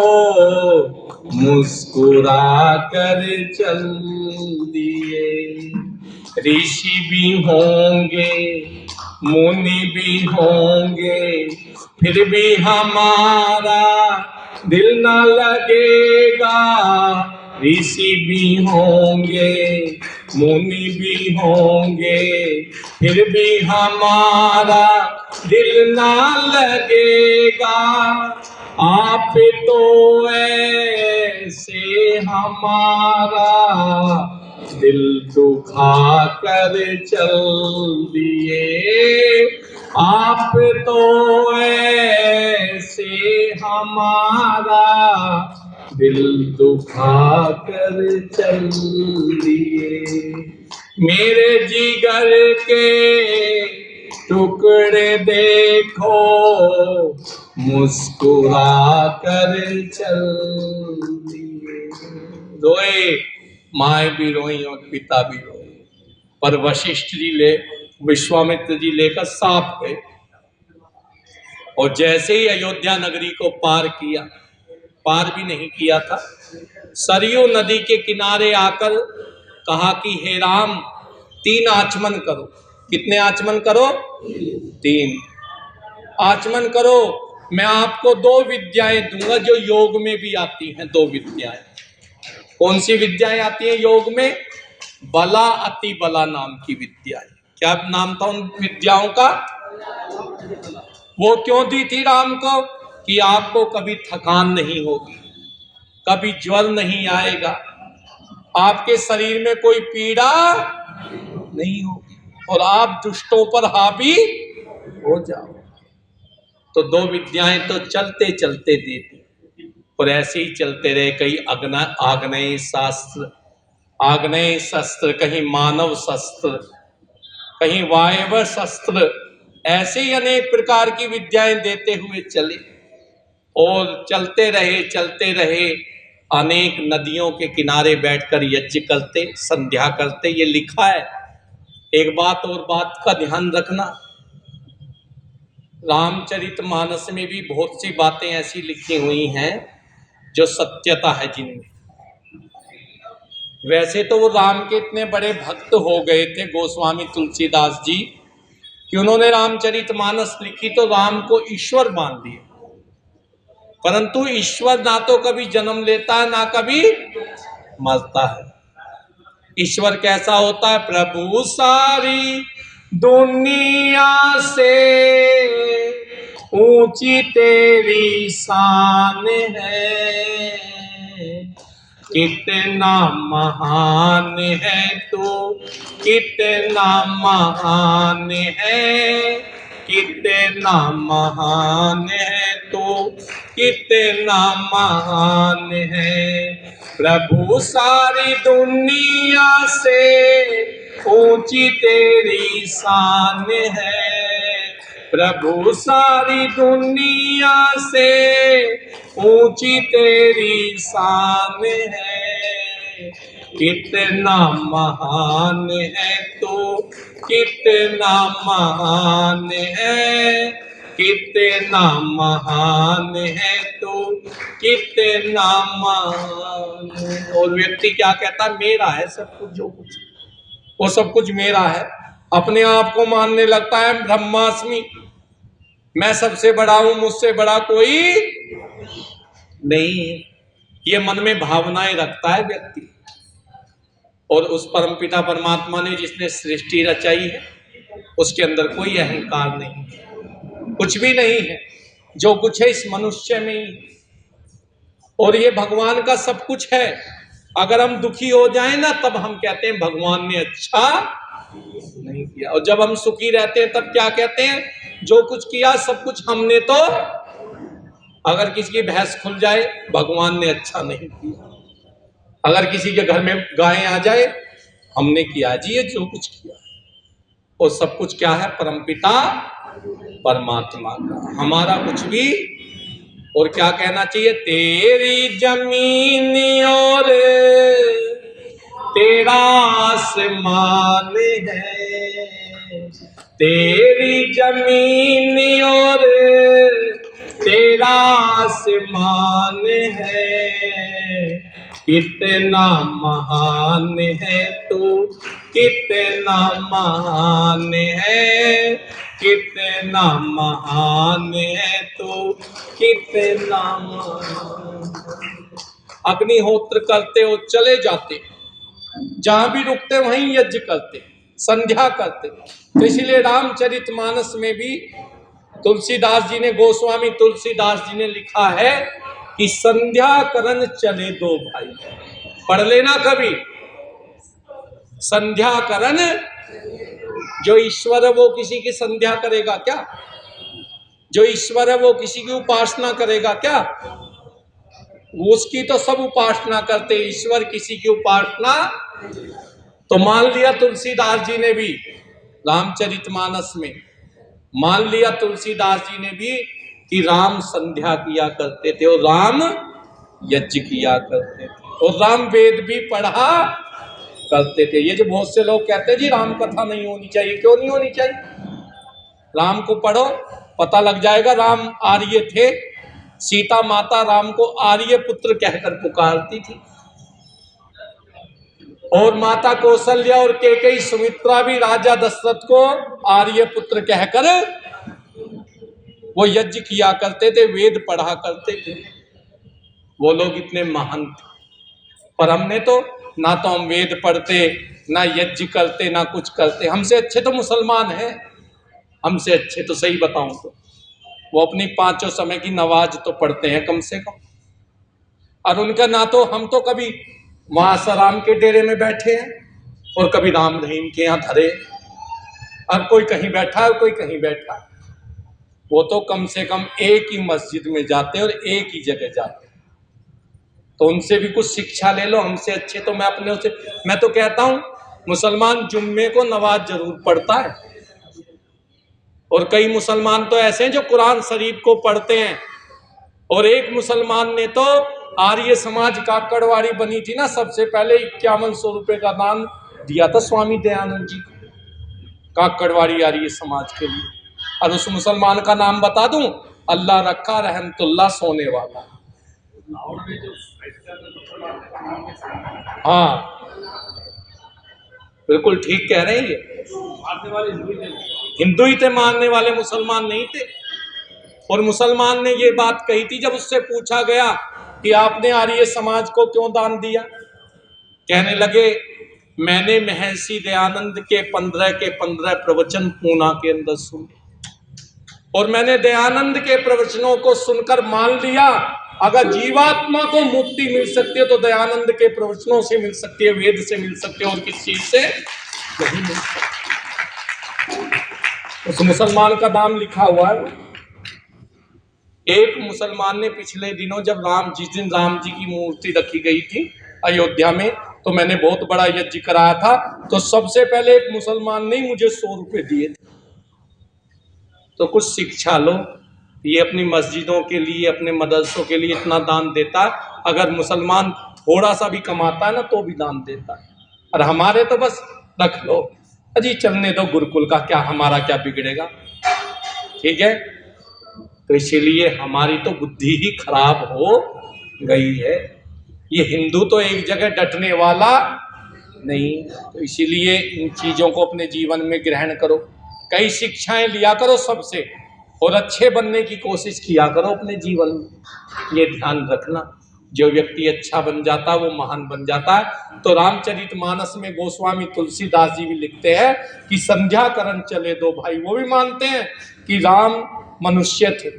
मुस्कुरा कर चल दिए। ऋषि भी होंगे मुनि भी होंगे, फिर भी हमारा दिल न लगेगा। ऋषि भी होंगे मुनि भी होंगे, फिर भी हमारा दिल ना लगेगा। आप तो ऐसे हमारा दिल दुखा कर चल दिए, आप तो ऐसे हमारा दिल दुखा कर चल दिए। मेरे जिगर के टुकड़े देखो मुस्कुरा कर चल दिए। रोए, माँ भी रोई और पिता भी रोए, पर वशिष्ठ जी विश्वामित्र जी लेकर साफ गए, और जैसे ही अयोध्या नगरी को पार किया, पार भी नहीं किया था, सरयू नदी के किनारे आकर कहा कि हे राम 3 आचमन करो। कितने आचमन करो? 3 आचमन करो, मैं आपको 2 विद्याएं दूंगा जो योग में भी आती हैं। 2 विद्याएं। कौन सी विद्याएं आती हैं योग में? बला अति बला नाम की विद्या है। क्या नाम था उन विद्याओं का? वो क्यों दी थी राम को? कि आपको कभी थकान नहीं होगी, कभी ज्वर नहीं आएगा, आपके शरीर में कोई पीड़ा नहीं होगी, और आप दुष्टों पर हावी हो जाओ। तो 2 विद्याएं तो चलते चलते देती, और ऐसे ही चलते रहे। कहीं आग्नेय शस्त्र, कहीं मानव शस्त्र, कहीं वायव्य शस्त्र, ऐसे ही अनेक प्रकार की विद्याएं देते हुए चले, और चलते रहे। अनेक नदियों के किनारे बैठकर यज्ञ करते, संध्या करते। ये लिखा है। एक बात और बात का ध्यान रखना, रामचरितमानस में भी बहुत सी बातें ऐसी लिखी हुई हैं जो सत्यता है जिनमें। वैसे तो वो राम के इतने बड़े भक्त हो गए थे गोस्वामी तुलसीदास जी कि उन्होंने रामचरितमानस लिखी तो राम को ईश्वर मान दिया, परंतु ईश्वर ना तो कभी जन्म लेता है ना कभी मरता है। ईश्वर कैसा होता है? प्रभु सारी दुनिया से ऊंची तेरी शान है, कितना महान है तू, कितना महान है, कितना महान है तू, कितना महान है। प्रभु सारी दुनिया से ऊंची तेरी शान है, प्रभु सारी दुनिया से ऊंची तेरी शान है, कितना महान है तू, कितना महान है, कितना महान है तू, कितना महान। और व्यक्ति क्या कहता है? मेरा है सब कुछ, जो कुछ वो सब कुछ मेरा है। अपने आप को मानने लगता है ब्रह्मास्मि, मैं सबसे बड़ा हूं, मुझसे बड़ा कोई नहीं। ये मन में भावनाएं रखता है व्यक्ति। और उस परमपिता परमात्मा ने जिसने सृष्टि रचाई है उसके अंदर कोई अहंकार नहीं है, कुछ भी नहीं है। जो कुछ है इस मनुष्य में ही, और ये भगवान का सब कुछ है। अगर हम दुखी हो जाएं ना, तब हम कहते हैं भगवान ने अच्छा नहीं किया, और जब हम सुखी रहते हैं तब क्या कहते हैं? जो कुछ किया सब कुछ हमने तो। अगर किसी की भैंस खुल जाए, भगवान ने अच्छा नहीं किया। अगर किसी के घर में गाय आ जाए, हमने किया जी ये जो कुछ किया। और सब कुछ क्या है? परमपिता परमात्मा का, हमारा कुछ भी। और क्या कहना चाहिए? तेरी जमीन और तेरा आसमान है, तेरी जमीन और तेरा आसमान है, कितना महान है तू, कितना महान है, कितना महान है तू, कितना महान। अग्निहोत्र करते और चले जाते, जहां भी रुकते वहीं यज्ञ करते, संध्या करते। तो इसीलिए रामचरितमानस में भी तुलसीदास जी ने, गोस्वामी तुलसीदास जी ने लिखा है कि संध्या करन चले दो भाई। पढ़ लेना कभी, संध्या करन। जो ईश्वर है वो किसी की संध्या करेगा क्या? जो ईश्वर है वो किसी की उपासना करेगा क्या? उसकी तो सब उपासना करते, ईश्वर किसी की उपासना। तो मान लिया तुलसीदास जी ने भी रामचरितमानस में, मान लिया तुलसीदास जी ने भी कि राम संध्या किया करते थे और राम यज्ञ किया करते थे और राम वेद भी पढ़ा करते थे। ये जो बहुत से लोग कहते हैं जी राम कथा नहीं होनी चाहिए, क्यों नहीं होनी चाहिए? राम को पढ़ो, पता लग जाएगा। राम आर्य थे, सीता माता राम को आर्य पुत्र कहकर पुकारती थी, और माता कौशल्या और कैकेयी सुमित्रा भी राजा दशरथ को आर्य पुत्र कहकर वो यज्ञ किया करते थे, वेद पढ़ा करते थे। वो लोग इतने महान थे। पर हमने तो ना तो हम वेद पढ़ते, ना यज्ञ करते, ना कुछ करते। हमसे अच्छे तो मुसलमान हैं, हमसे अच्छे तो सही बताऊं तो वो अपनी पांचों समय की नमाज तो पढ़ते हैं कम से कम। और उनका ना तो हम तो कभी वहां आसाराम के डेरे में बैठे हैं और कभी राम रहीम के यहाँ धरे, और कोई कहीं बैठा है और कोई कहीं बैठा है। वो तो कम से कम एक ही मस्जिद में जाते और एक ही जगह जाते। तो उनसे भी कुछ शिक्षा ले लो, हमसे अच्छे तो मैं तो कहता हूं मुसलमान जुम्मे को नमाज जरूर पढ़ता है, और कई मुसलमान तो ऐसे हैं जो कुरान शरीफ को पढ़ते हैं। और एक मुसलमान ने तो आर्य समाज काकड़वाड़ी बनी थी ना, सबसे पहले 5100 रुपए का दान दिया था स्वामी दयानंद जी को काकड़वाड़ी आर्य समाज के लिए। और उस मुसलमान का नाम बता दूं, अल्लाह रखा रहमतुल्लाह सोने वाला। हाँ बिल्कुल ठीक कह रहे हैं, ये हिंदू ही थे, मानने वाले मुसलमान नहीं थे। और मुसलमान ने ये बात कही थी जब उससे पूछा गया कि आपने आर्य समाज को क्यों दान दिया। कहने लगे, मैंने महर्षि दयानंद के 15 के 15 प्रवचन पूना के अंदर सुने, और मैंने दयानंद के प्रवचनों को सुनकर मान लिया अगर जीवात्मा को मुक्ति मिल सकती है तो दयानंद के प्रवचनों से मिल सकती है, वेद से मिल सकती है, और किस चीज से नहीं मिल सकती। उस मुसलमान का नाम लिखा हुआ है। एक मुसलमान ने पिछले दिनों जब जिस दिन राम जी की मूर्ति रखी गई थी अयोध्या में, तो मैंने बहुत बड़ा यज्ञ कराया था, तो सबसे पहले एक मुसलमान ने मुझे 100 रुपए दिए थे। तो कुछ शिक्षा लो, ये अपनी मस्जिदों के लिए, अपने मदरसों के लिए इतना दान देता है। अगर मुसलमान थोड़ा सा भी कमाता है ना तो भी दान देता है, और हमारे तो बस रख लो अजी, चलने दो गुरुकुल का, क्या हमारा क्या बिगड़ेगा। ठीक है, तो इसीलिए हमारी तो बुद्धि ही खराब हो गई है। ये हिंदू तो एक जगह डटने वाला नहीं, तो इसीलिए इन चीजों को अपने जीवन में ग्रहण करो, कई शिक्षाएं लिया करो सबसे, और अच्छे बनने की कोशिश किया करो अपने जीवन में। ये ध्यान रखना, जो व्यक्ति अच्छा बन जाता है वो महान बन जाता है। तो रामचरितमानस में गोस्वामी तुलसीदास जी भी लिखते हैं कि संध्या करन चले दो भाई। वो भी मानते हैं कि राम मनुष्य थे,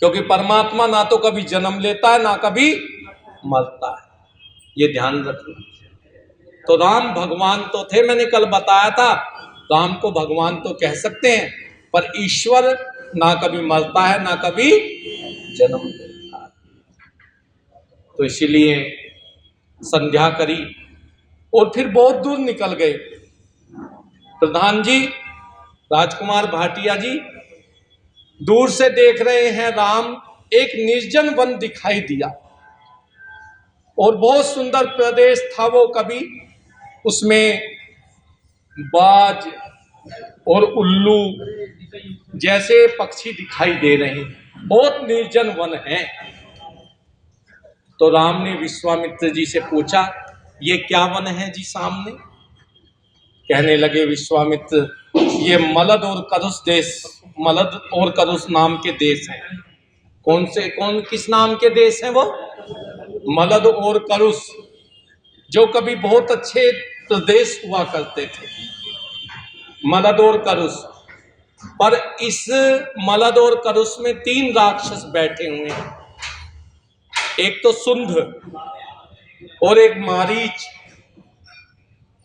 क्योंकि परमात्मा ना तो कभी जन्म लेता है ना कभी मरता है, ये ध्यान रखना। तो राम भगवान तो थे, मैंने कल बताया था, राम को भगवान तो कह सकते हैं, पर ईश्वर ना कभी मरता है ना कभी जन्म लेता है। तो इसीलिए संध्या करी और फिर बहुत दूर निकल गए। प्रधान जी, राजकुमार भाटिया जी दूर से देख रहे हैं, राम एक निर्जन वन दिखाई दिया और बहुत सुंदर प्रदेश था वो। कभी उसमें बाज और उल्लू जैसे पक्षी दिखाई दे रहे हैं, बहुत निर्जन वन है। तो राम ने विश्वामित्र जी से पूछा, ये क्या वन है जी सामने? कहने लगे विश्वामित्र, ये मलद और करुष देश, मलद और करुष नाम के देश हैं। किस नाम के देश हैं वो? मलद और करुष, जो कभी बहुत अच्छे प्रदेश हुआ करते थे, मलद और करुष। पर इस मलद और करुष में 3 राक्षस बैठे हुए हैं, एक तो सुंध और एक मारीच,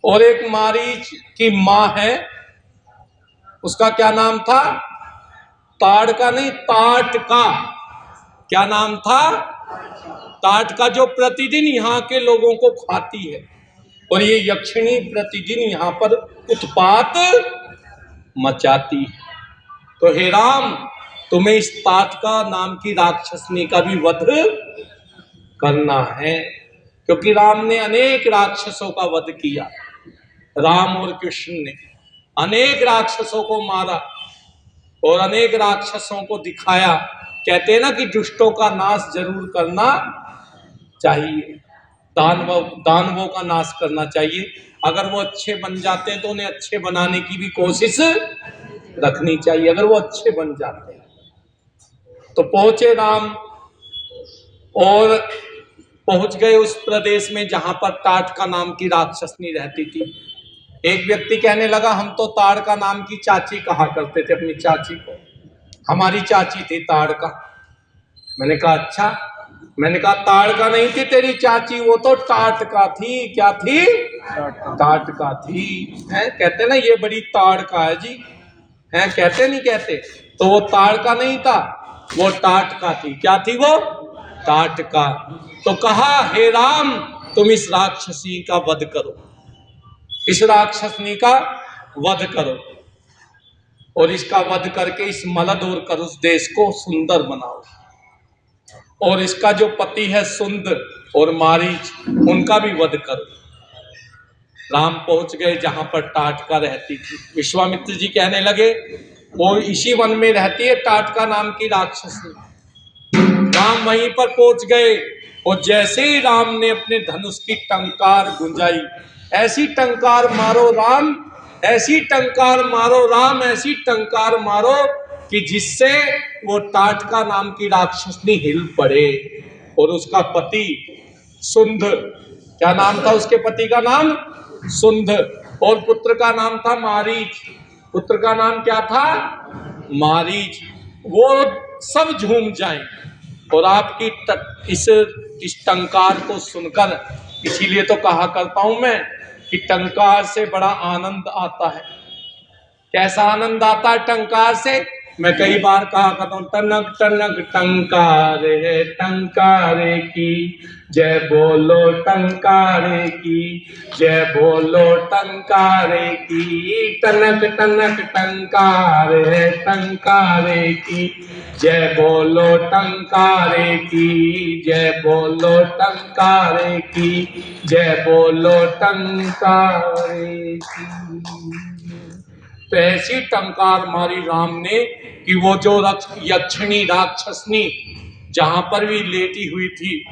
और एक मारीच की मां है, उसका क्या नाम था? ताड़का नहीं, ताटका। क्या नाम था? ताटका, जो प्रतिदिन यहाँ के लोगों को खाती है। और ये यक्षिणी प्रतिदिन यहाँ पर उत्पात मचाती है। तो हे राम, तुम्हें इस ताटका नाम की राक्षसनी का भी वध करना है, क्योंकि राम ने अनेक राक्षसों का वध किया। राम और कृष्ण ने अनेक राक्षसों को मारा और अनेक राक्षसों को दिखाया। कहते हैं ना कि दुष्टों का नाश जरूर करना चाहिए, दानवों का नाश करना चाहिए। अगर वो अच्छे बन जाते हैं तो उन्हें अच्छे बनाने की भी कोशिश रखनी चाहिए, अगर वो अच्छे बन जाते हैं। तो पहुंचे राम और पहुंच गए उस प्रदेश में जहां पर ताड़का नाम की राक्षसनी रहती थी। एक व्यक्ति कहने लगा, हम तो ताड़का नाम की चाची कहा करते थे अपनी चाची को, हमारी चाची थी ताड़का। मैंने कहा अच्छा? मैंने कहा ताड़का नहीं थी तेरी चाची, वो तो टाटका थी। क्या थी? टाटका थी। है कहते ना ये बड़ी ताड़का है जी, है कहते नहीं कहते? तो वो ताड़का नहीं था, वो टाटका थी। क्या थी वो? टाटका। तो कहा, हे राम, तुम इस राक्षसी का वध करो, इस राक्षसनी का वध करो और इसका वध करके इस मलद और करुष देश को सुंदर बनाओ, और इसका जो पति है सुंद और मारीच, उनका भी वध करो। राम पहुंच गए जहां पर टाटका रहती थी। विश्वामित्र जी कहने लगे, वो इसी वन में रहती है टाटका नाम की राक्षसी। राम वहीं पर पहुंच गए और जैसे ही राम ने अपने धनुष की टंकार गुंजाई, ऐसी टंकार मारो राम, ऐसी टंकार मारो राम, ऐसी टंकार मारो कि जिससे वो टाटका नाम की राक्षसनी हिल पड़े। और उसका पति सुंध, क्या नाम था उसके पति का? नाम सुंध, और पुत्र का नाम था मारीच। पुत्र का नाम क्या था? मारीच। वो सब झूम जाएं और आपकी इस टंकार को सुनकर, इसीलिए तो कहा करता हूं मैं कि टंकार से बड़ा आनंद आता है। कैसा आनंद आता है टंकार से? मैं कई बार कहा करता हूं, टनक टनक टंकार है टंकारे की जय बोलो, टंकारे की जय बोलो, टंकारे की। टनक टनक टंकार है टंकारे की जय बोलो, टंकारे की जय बोलो, टंकारे की जय बोलो, टंकारे की। तो ऐसी टंकार मारी राम ने कि वो जो यक्षिणी राक्षसनी जहां पर भी लेटी हुई थी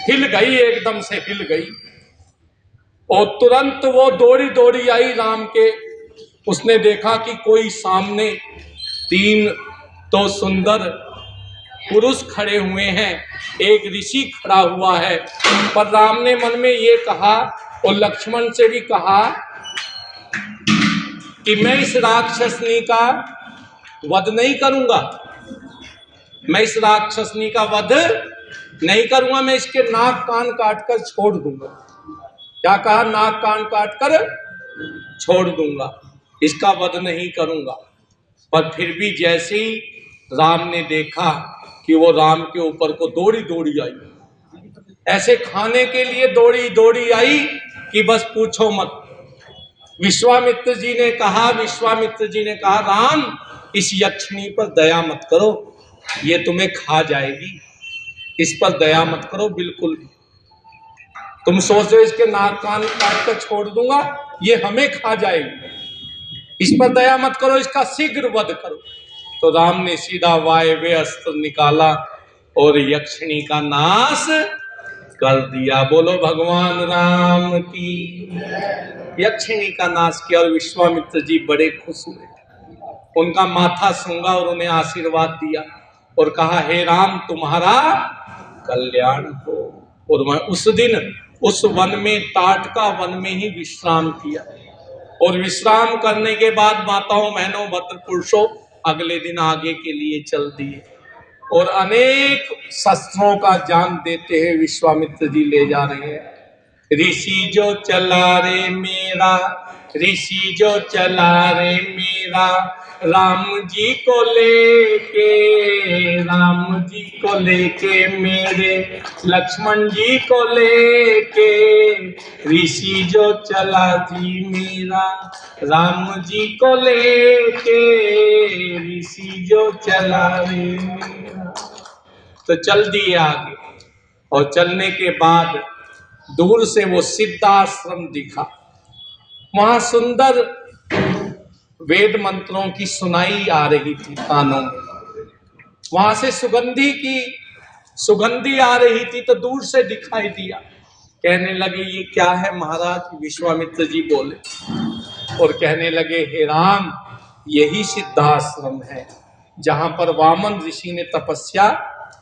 हिल गई, एकदम से हिल गई। और तुरंत वो दौड़ी दौड़ी आई राम के। उसने देखा कि कोई सामने 3 तो सुंदर पुरुष खड़े हुए हैं, एक ऋषि खड़ा हुआ है। पर राम ने मन में ये कहा और लक्ष्मण से भी कहा कि मैं इस राक्षसनी का वध नहीं करूंगा, मैं इस राक्षसनी का वध नहीं करूंगा, मैं इसके नाक कान काटकर छोड़ दूंगा। क्या कहा? नाक कान काटकर छोड़ दूंगा, इसका वध नहीं करूंगा। पर फिर भी जैसे ही राम ने देखा कि वो राम के ऊपर को दौड़ी दौड़ी आई, ऐसे खाने के लिए दौड़ी दौड़ी आई कि बस पूछो मत। विश्वामित्र जी ने कहा राम, इस यक्षिणी पर दया मत करो, ये तुम्हें खा जाएगी, इस पर दया मत करो बिल्कुल भी। तुम सोच रहे हो इसके नाक कान काट कर छोड़ दूंगा, ये हमें खा जाएगी, इस पर दया मत करो, इसका शीघ्र वध करो। तो राम ने सीधा वायव्य अस्त्र निकाला और यक्षिणी का नाश कर दिया। बोलो भगवान राम की। यक्षिणी का नाश किया और विश्वामित्र जी बड़े खुश हुए, उनका माथा सूंघा और उन्हें आशीर्वाद दिया और कहा, हे राम तुम्हारा कल्याण हो। और मैं उस दिन उस वन में, टाटका वन में ही विश्राम किया। और विश्राम करने के बाद माताओं बहनों भद्र पुरुषों अगले दिन आगे के लिए चल दिए और अनेक शस्त्रों का ज्ञान देते हुए विश्वामित्र जी ले जा रहे हैं। ऋषि जो चला रे मेरा, ऋषि जो चला रे मेरा, राम जी को लेके, राम जी को लेके मेरे, लक्ष्मण जी को लेके, ऋषि जो चला जी मेरा, राम जी को लेके, ऋषि जो चला रे मेरा। तो चल दिए आगे और चलने के बाद दूर से वो सिद्धाश्रम दिखा। वहां सुंदर वेद मंत्रों की सुनाई आ रही थी कानों में, वहां से सुगंधी आ रही थी। तो दूर से दिखाई दिया, कहने लगे ये क्या है महाराज। विश्वामित्र जी बोले और कहने लगे, हे राम यही सिद्धाश्रम है जहां पर वामन ऋषि ने तपस्या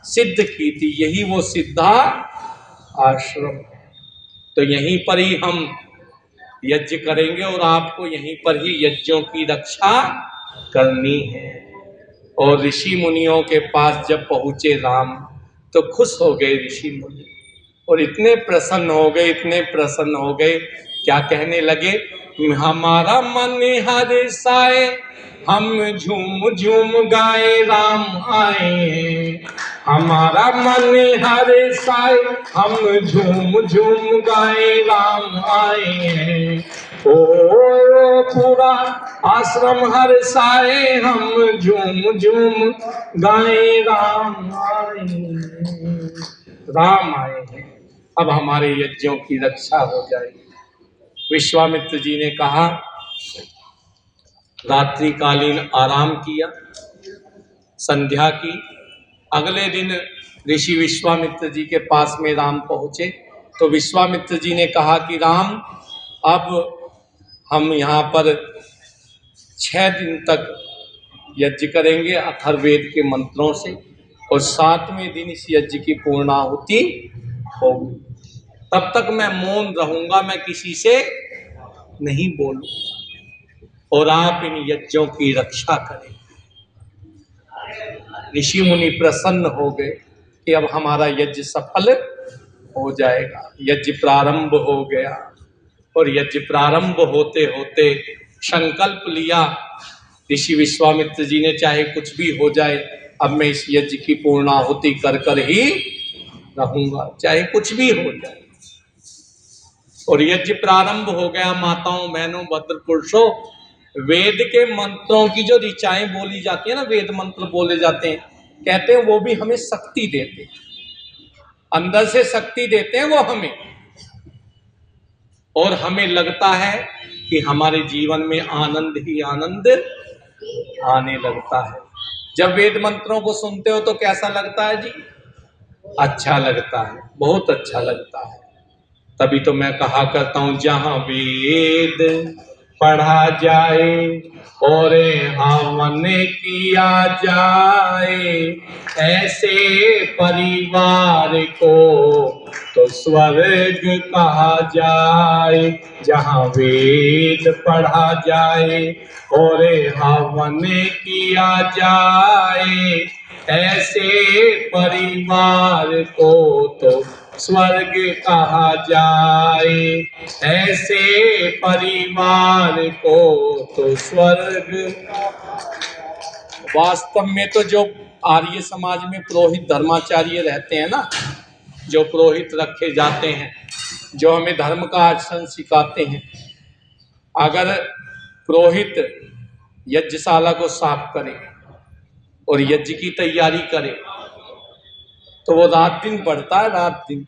सिद्ध की थी, यही वो सिद्धा आश्रम है। तो यहीं पर ही हम यज्ञ करेंगे और आपको यहीं पर ही यज्ञों की रक्षा करनी है। और ऋषि मुनियों के पास जब पहुंचे राम, तो खुश हो गए ऋषि मुनि और इतने प्रसन्न हो गए, क्या कहने लगे, हमारा मन हर साए, हम झूम झूम गाए राम आए हैं। हमारा मन हर साए, हम झूम झूम गाए राम आए हैं। ओ पूरा आश्रम हर साए, हम झूम झूम गाए राम आए हैं। राम आए हैं, अब हमारे यज्ञों की रक्षा हो जाएगी। विश्वामित्र जी ने कहा, रात्रिकालीन आराम किया, संध्या की। अगले दिन ऋषि विश्वामित्र जी के पास में राम पहुंचे तो विश्वामित्र जी ने कहा कि राम, अब हम यहाँ पर 6 दिन तक यज्ञ करेंगे अथर्ववेद के मंत्रों से और 7वें दिन इस यज्ञ की पूर्णाहुति होगी। तब तक मैं मौन रहूंगा, मैं किसी से नहीं बोलूंगा और आप इन यज्ञों की रक्षा करें। ऋषि मुनि प्रसन्न हो गए कि अब हमारा यज्ञ सफल हो जाएगा। यज्ञ प्रारंभ हो गया और यज्ञ प्रारंभ होते होते संकल्प लिया ऋषि विश्वामित्र जी ने, चाहे कुछ भी हो जाए, अब मैं इस यज्ञ की पूर्णाहुति कर कर ही रहूंगा, चाहे कुछ भी हो जाए। और यज्ञ प्रारंभ हो गया। माताओं बहनों भद्र पुरुषों, वेद के मंत्रों की जो ऋचाएं बोली जाती है ना, वेद मंत्र बोले जाते हैं, कहते हैं वो भी हमें शक्ति देते हैं, अंदर से शक्ति देते हैं वो हमें। और हमें लगता है कि हमारे जीवन में आनंद ही आनंद आने लगता है। जब वेद मंत्रों को सुनते हो तो कैसा लगता है जी? अच्छा लगता है, बहुत अच्छा लगता है। तभी तो मैं कहा करता हूं, जहां वेद पढ़ा जाए और हवन किया जाए, ऐसे परिवार को तो स्वर्ग कहा जाए। जहाँ वेद पढ़ा जाए और हवन किया जाए, ऐसे परिवार को तो स्वर्ग कहा जाए। ऐसे परिवार को तो स्वर्ग। वास्तव में तो जो आर्य समाज में पुरोहित धर्माचार्य रहते हैं ना, जो पुरोहित रखे जाते हैं, जो हमें धर्म का आचरण सिखाते हैं, अगर पुरोहित यज्ञशाला को साफ करे और यज्ञ की तैयारी करे तो वो रात दिन बढ़ता है, रात दिन।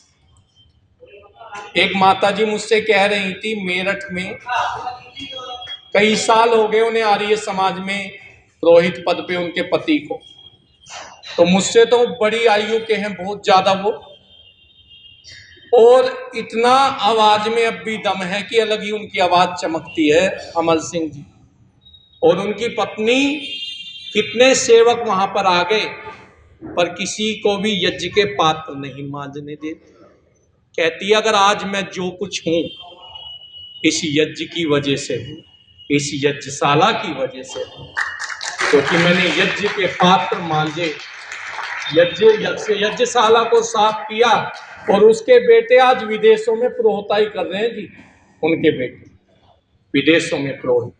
एक माताजी मुझसे कह रही थी, मेरठ में कई साल हो गए उन्हें आर्य समाज में पुरोहित पद पे उनके पति को, तो मुझसे तो बड़ी आयु के हैं बहुत ज्यादा वो, और इतना आवाज में अब भी दम है कि अलग ही उनकी आवाज चमकती है, अमर सिंह जी। और उनकी पत्नी, कितने सेवक वहां पर आ गए पर किसी को भी यज्ञ के पात्र नहीं मांजने देती। कहती है अगर आज मैं जो कुछ हूं इस यज्ञ की वजह से हूं, इस यज्ञशाला की वजह से हूं, क्योंकि मैंने यज्ञ के पात्र मांजे, यज्ञशाला को साफ किया। और उसके बेटे आज विदेशों में पुरोहिताई कर रहे हैं जी, उनके बेटे विदेशों में पुरोहित,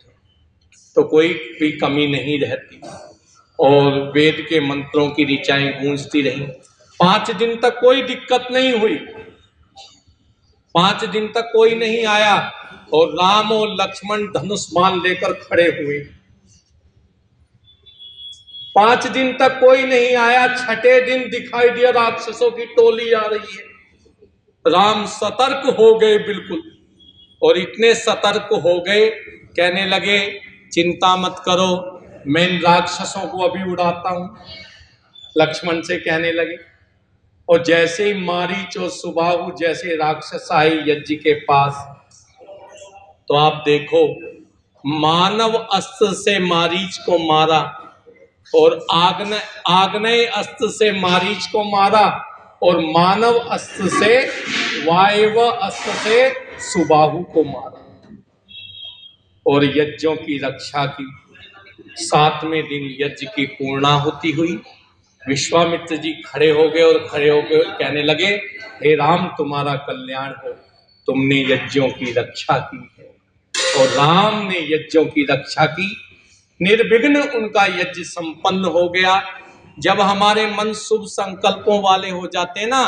तो कोई भी कमी नहीं रहती। और वेद के मंत्रों की ऋचाएं गूंजती रही। 5 दिन तक कोई दिक्कत नहीं हुई, 5 दिन तक कोई नहीं आया, और राम और लक्ष्मण धनुष बाण लेकर खड़े हुए। 5 दिन तक कोई नहीं आया, 6ठे दिन दिखाई दिया राक्षसों की टोली आ रही है। राम सतर्क हो गए बिल्कुल, और इतने सतर्क हो गए, कहने लगे चिंता मत करो, मैं इन राक्षसों को अभी उड़ाता हूं। लक्ष्मण से कहने लगे, और जैसे ही मारीच और सुबाहु जैसे राक्षस आए यज्ञ के पास, तो आप देखो मानव अस्त्र से मारीच को मारा, और आग्नेय अस्त्र से मारीच को मारा, और मानव अस्त्र से वायव अस्त्र से सुबाहु को मारा, और यज्ञों की रक्षा की। 7वें दिन यज्ञ की पूर्णाहुति हुई। विश्वामित्र जी खड़े हो गए, और खड़े होकर कहने लगे, हे राम तुम्हारा कल्याण हो, तुमने यज्ञों की रक्षा की है। और राम ने यज्ञों की रक्षा की, निर्विघ्न उनका यज्ञ संपन्न हो गया। जब हमारे मन शुभ संकल्पों वाले हो जाते हैं ना,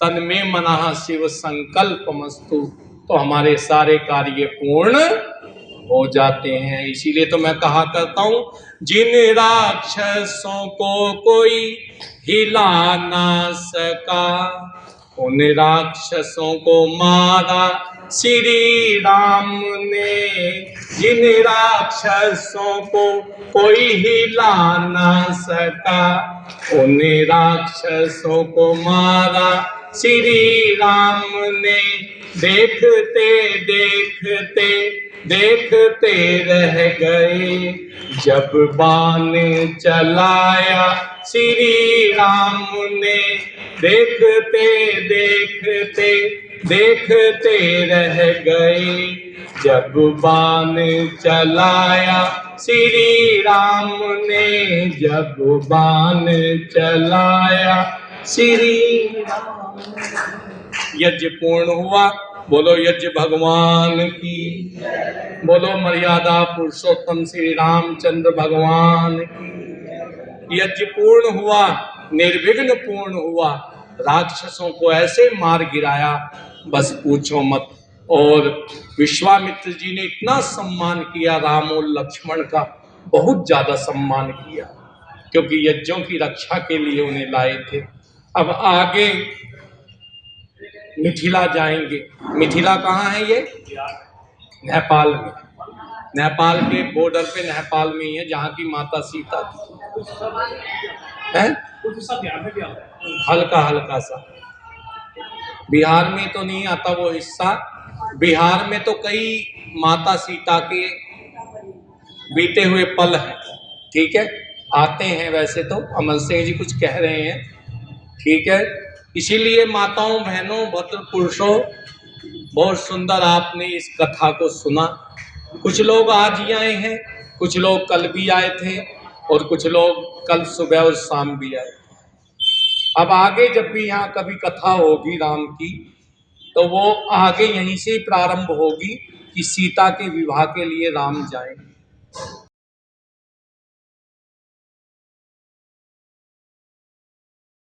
तन में मनः शिव संकल्पमस्तु, तो हमारे सारे कार्य पूर्ण हो जाते हैं। इसीलिए तो मैं कहा करता हूं, जिन राक्षसों को कोई हिला ना सका, उन राक्षसों को मारा श्री राम ने। जिन राक्षसों को कोई हिला ना सका, उन राक्षसों को मारा श्री राम ने। देखते देखते देखते रह गए, जब बाण चलाया श्री राम ने। देखते देखते देखते रह गए, जब बाण चलाया श्री राम ने। जब बाण चलाया श्री राम। यज्ञ पूर्ण हुआ। बोलो यज्ञ भगवान की, बोलो मर्यादा पुरुषोत्तम श्री रामचंद्र भगवान की। यज्ञ पूर्ण हुआ, निर्विघ्न पूर्ण हुआ। राक्षसों को ऐसे मार गिराया, बस पूछो मत। और विश्वामित्र जी ने इतना सम्मान किया राम और लक्ष्मण का, बहुत ज्यादा सम्मान किया, क्योंकि यज्ञों की रक्षा के लिए उन्हें लाए थे। अब आगे मिथिला जाएंगे। मिथिला कहाँ है? ये नेपाल में, नेपाल के बॉर्डर पे नेपाल में ही है, जहाँ की माता सीता है। हल्का हल्का सा बिहार में तो नहीं आता वो हिस्सा। बिहार में तो कई माता सीता के बीते हुए पल हैं, ठीक है, आते हैं। वैसे तो अमर सिंह जी कुछ कह रहे हैं, ठीक है। इसीलिए माताओं, बहनों, भद्र पुरुषों, बहुत सुंदर आपने इस कथा को सुना। कुछ लोग आज ही आए हैं, कुछ लोग कल भी आए थे, और कुछ लोग कल सुबह और शाम भी आए। अब आगे जब भी यहाँ कभी कथा होगी राम की, तो वो आगे यहीं से ही प्रारंभ होगी कि सीता के विवाह के लिए राम जाएं।